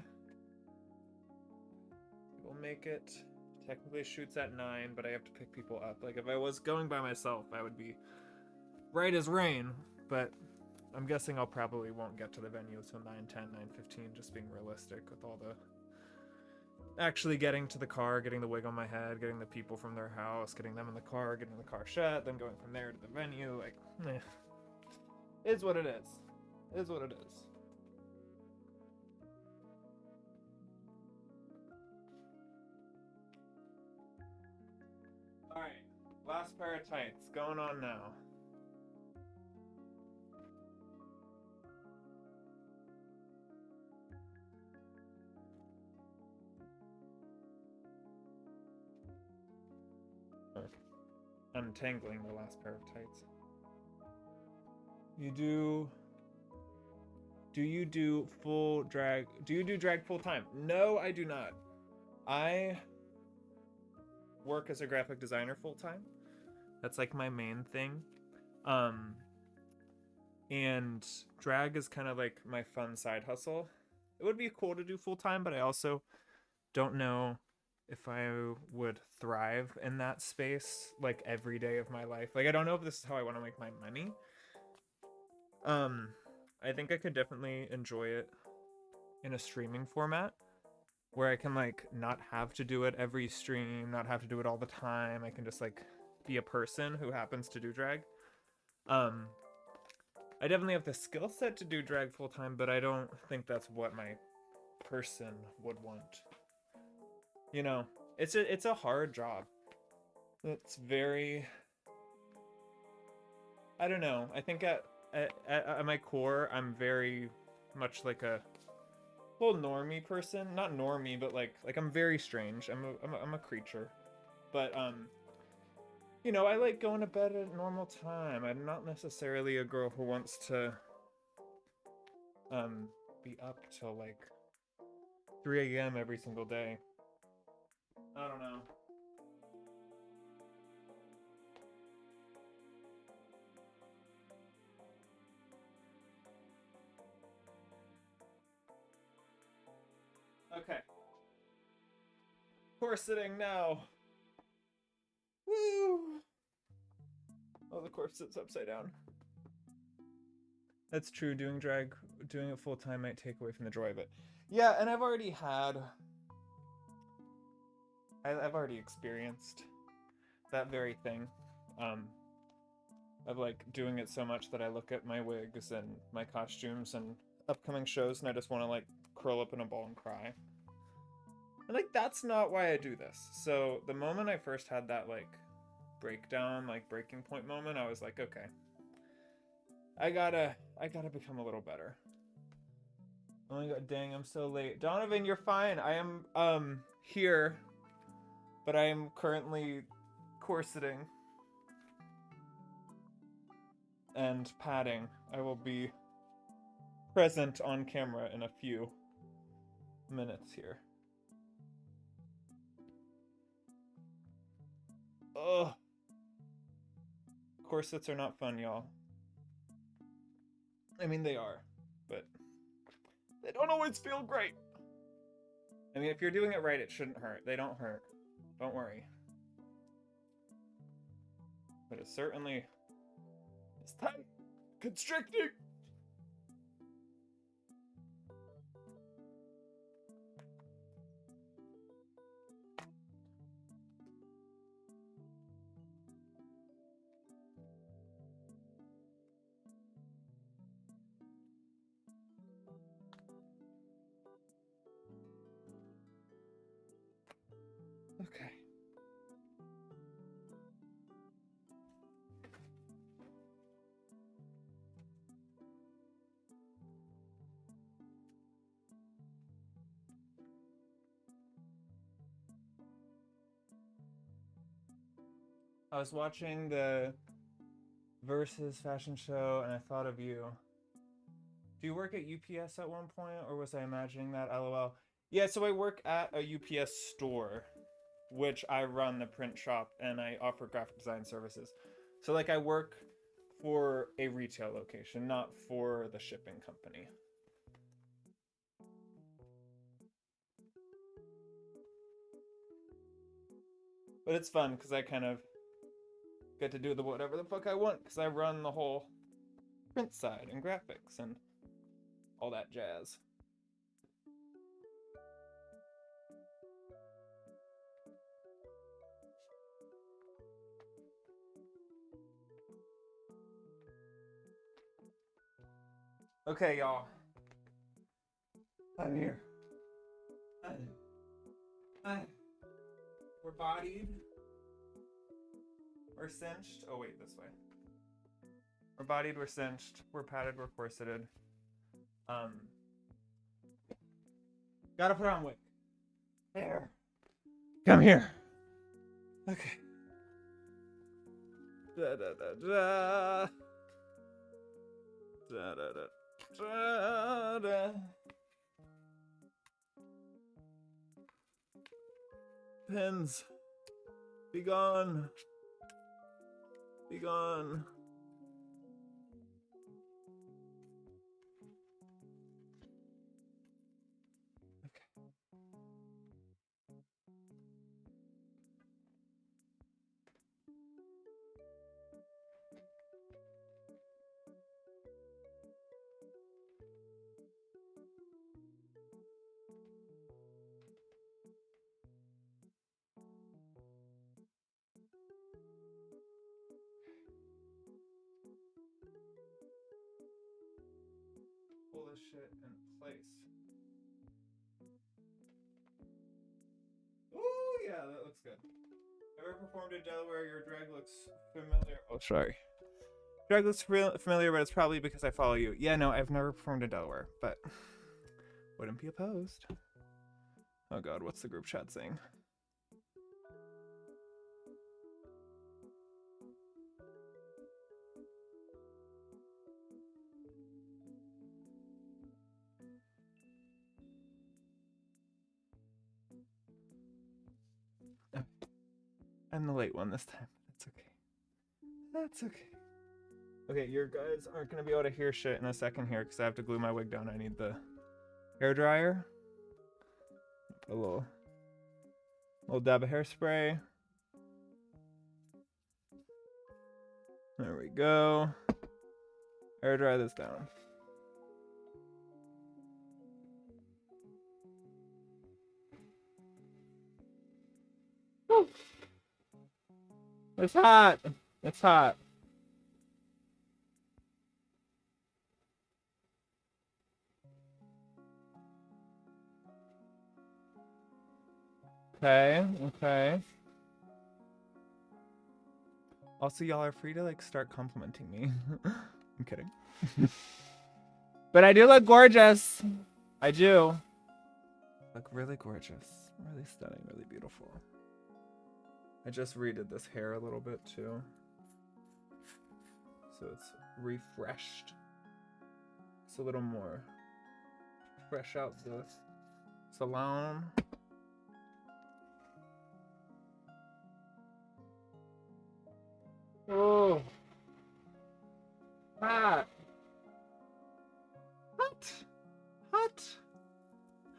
A: We'll make it. Technically shoots at 9, but I have to pick people up. Like if I was going by myself, I would be right as rain, but I'm guessing I'll probably won't get to the venue until 9:10, 9:15, just being realistic with all the actually getting to the car, getting the wig on my head, getting the people from their house, getting them in the car, getting the car shut, then going from there to the venue. Like, is what it is. Is what it is. All right, last pair of tights going on now. Untangling the last pair of tights. Do you do full drag? Do you do drag full time? No, I do not. I work as a graphic designer full time. That's like my main thing. And drag is kind of like my fun side hustle. It would be cool to do full time, but I also don't know if I would thrive in that space like every day of my life. Like I don't know if this is how I want to make my money. I think I could definitely enjoy it in a streaming format where I can like not have to do it every stream, not have to do it all the time. I can just like be a person who happens to do drag. I definitely have the skill set to do drag full time, but I don't think that's what my person would want. You know, it's a hard job. It's very, I don't know. I think at my core, I'm very much like a little normie person. Not normie, but like I'm very strange. I'm a creature. But you know, I like going to bed at a normal time. I'm not necessarily a girl who wants to be up till like 3 a.m. every single day. I don't know. Okay. Corseting now. Woo! Oh, the corset's upside down. That's true. Doing drag, doing it full time might take away from the joy of it. Yeah, and I've already experienced that very thing. of like doing it so much that I look at my wigs and my costumes and upcoming shows and I just want to like curl up in a ball and cry. And like that's not why I do this. So the moment I first had that like breakdown, like breaking point moment, I was like, okay, I gotta become a little better. Oh my god, dang, I'm so late. Donovan, you're fine. I am here, but I am currently corseting and padding. I will be present on camera in a few minutes here. Ugh. Corsets are not fun, y'all. I mean, they are, but they don't always feel great. I mean, if you're doing it right, it shouldn't hurt. They don't hurt. Don't worry. But it certainly is tight, constricting. Okay. I was watching the Versus fashion show and I thought of you. Do you work at UPS at one point, or was I imagining that? LOL. Yeah, so I work at a UPS store, which I run the print shop and I offer graphic design services. So like I work for a retail location, not for the shipping company. But it's fun because I kind of get to do the whatever the fuck I want because I run the whole print side and graphics and all that jazz. Okay, y'all. I'm here. We're bodied. We're cinched. Oh, wait, this way. We're bodied, we're cinched. We're padded, we're corseted. Gotta put on wig. There. Come here. Okay. Da da da da. Da da da da da. Pens. Be gone. Be gone. Pull this shit in place. Ooh, yeah, that looks good. Ever performed in Delaware? Your drag looks familiar. Oh, sorry. Drag looks familiar, but it's probably because I follow you. Yeah, no, I've never performed in Delaware, but wouldn't be opposed. Oh god, what's the group chat saying? I'm the late one this time. That's okay. That's okay. Okay, your guys aren't gonna be able to hear shit in a second here because I have to glue my wig down. I need the hair dryer. Put a little dab of hairspray. There we go. Hair dry this down. It's hot. It's hot. Okay, okay. Also, y'all are free to like start complimenting me. I'm kidding. But I do look gorgeous. I do. Look really gorgeous. Really stunning, really beautiful. I just redid this hair a little bit too. So it's refreshed. It's a little more fresh out the salon. Oh, hot, hot, hot,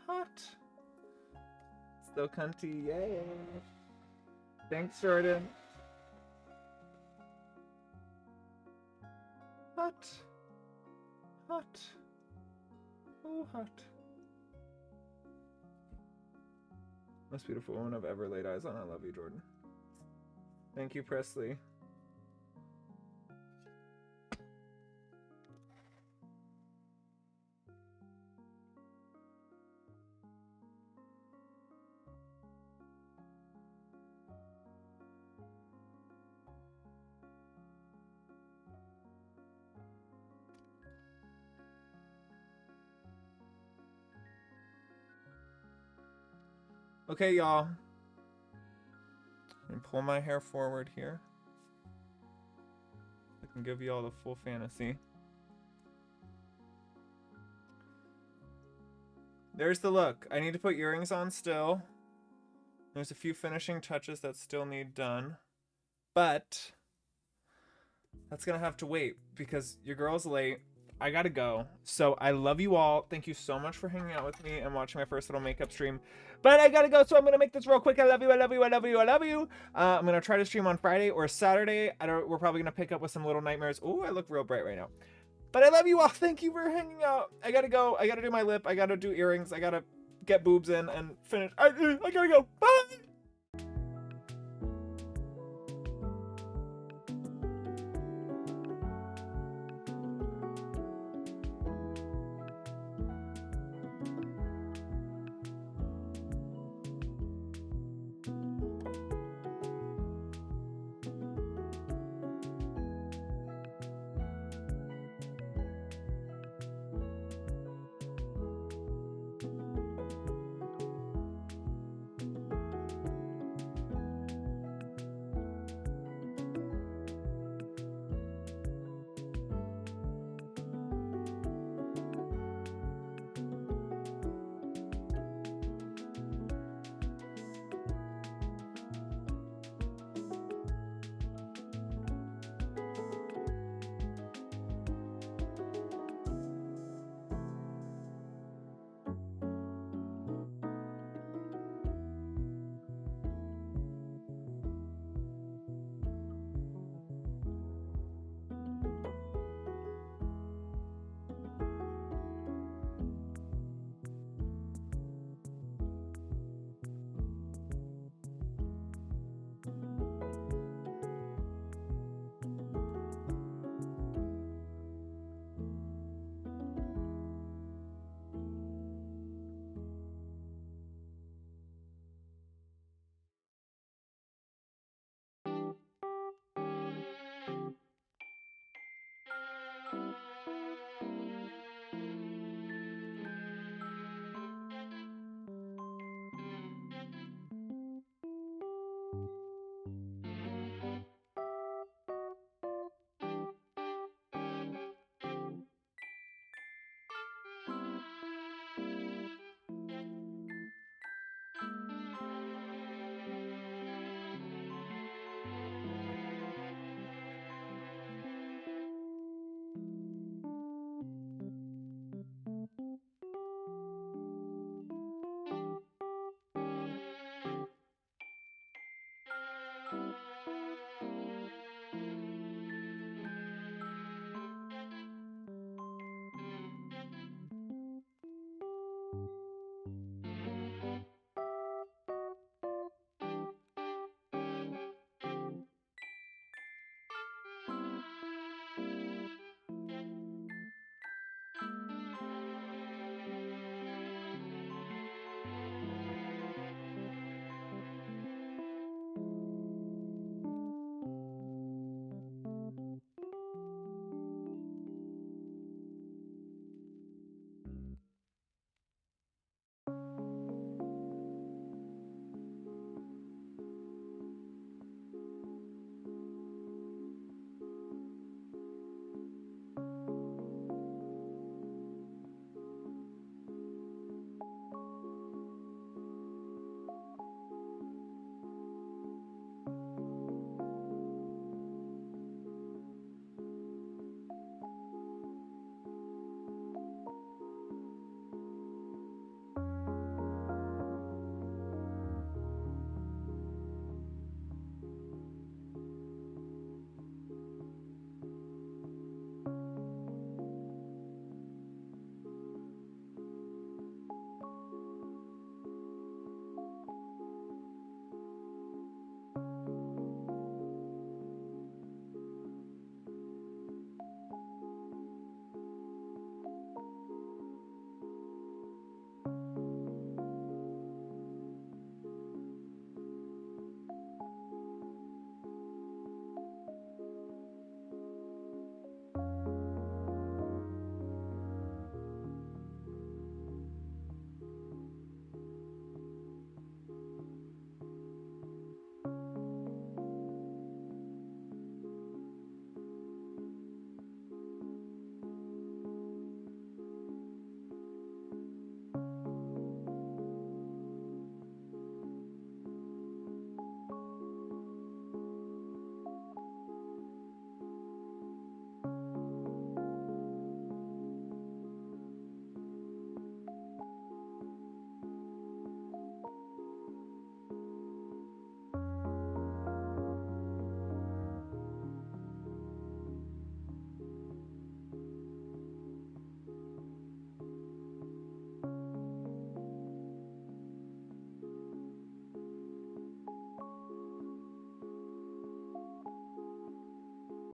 A: hot. Still cunty, yay. Thanks, Jordan. Hot, hot, oh hot. Most beautiful woman I've ever laid eyes on. I love you, Jordan. Thank you, Presley. Okay, y'all. Let me pull my hair forward here. I can give you all the full fantasy. There's the look. I need to put earrings on still. There's a few finishing touches that still need done. But that's gonna have to wait because your girl's late. I gotta go. So I love you all. Thank you so much for hanging out with me and watching my first little makeup stream. But I gotta go, so I'm gonna make this real quick. I love you, I love you, I love you, I love you. I'm gonna try to stream on Friday or Saturday. We're probably gonna pick up with some little nightmares. Oh, I look real bright right now. But I love you all. Thank you for hanging out. I gotta go. I gotta do my lip. I gotta do earrings. I gotta get boobs in and finish. I gotta go. Bye!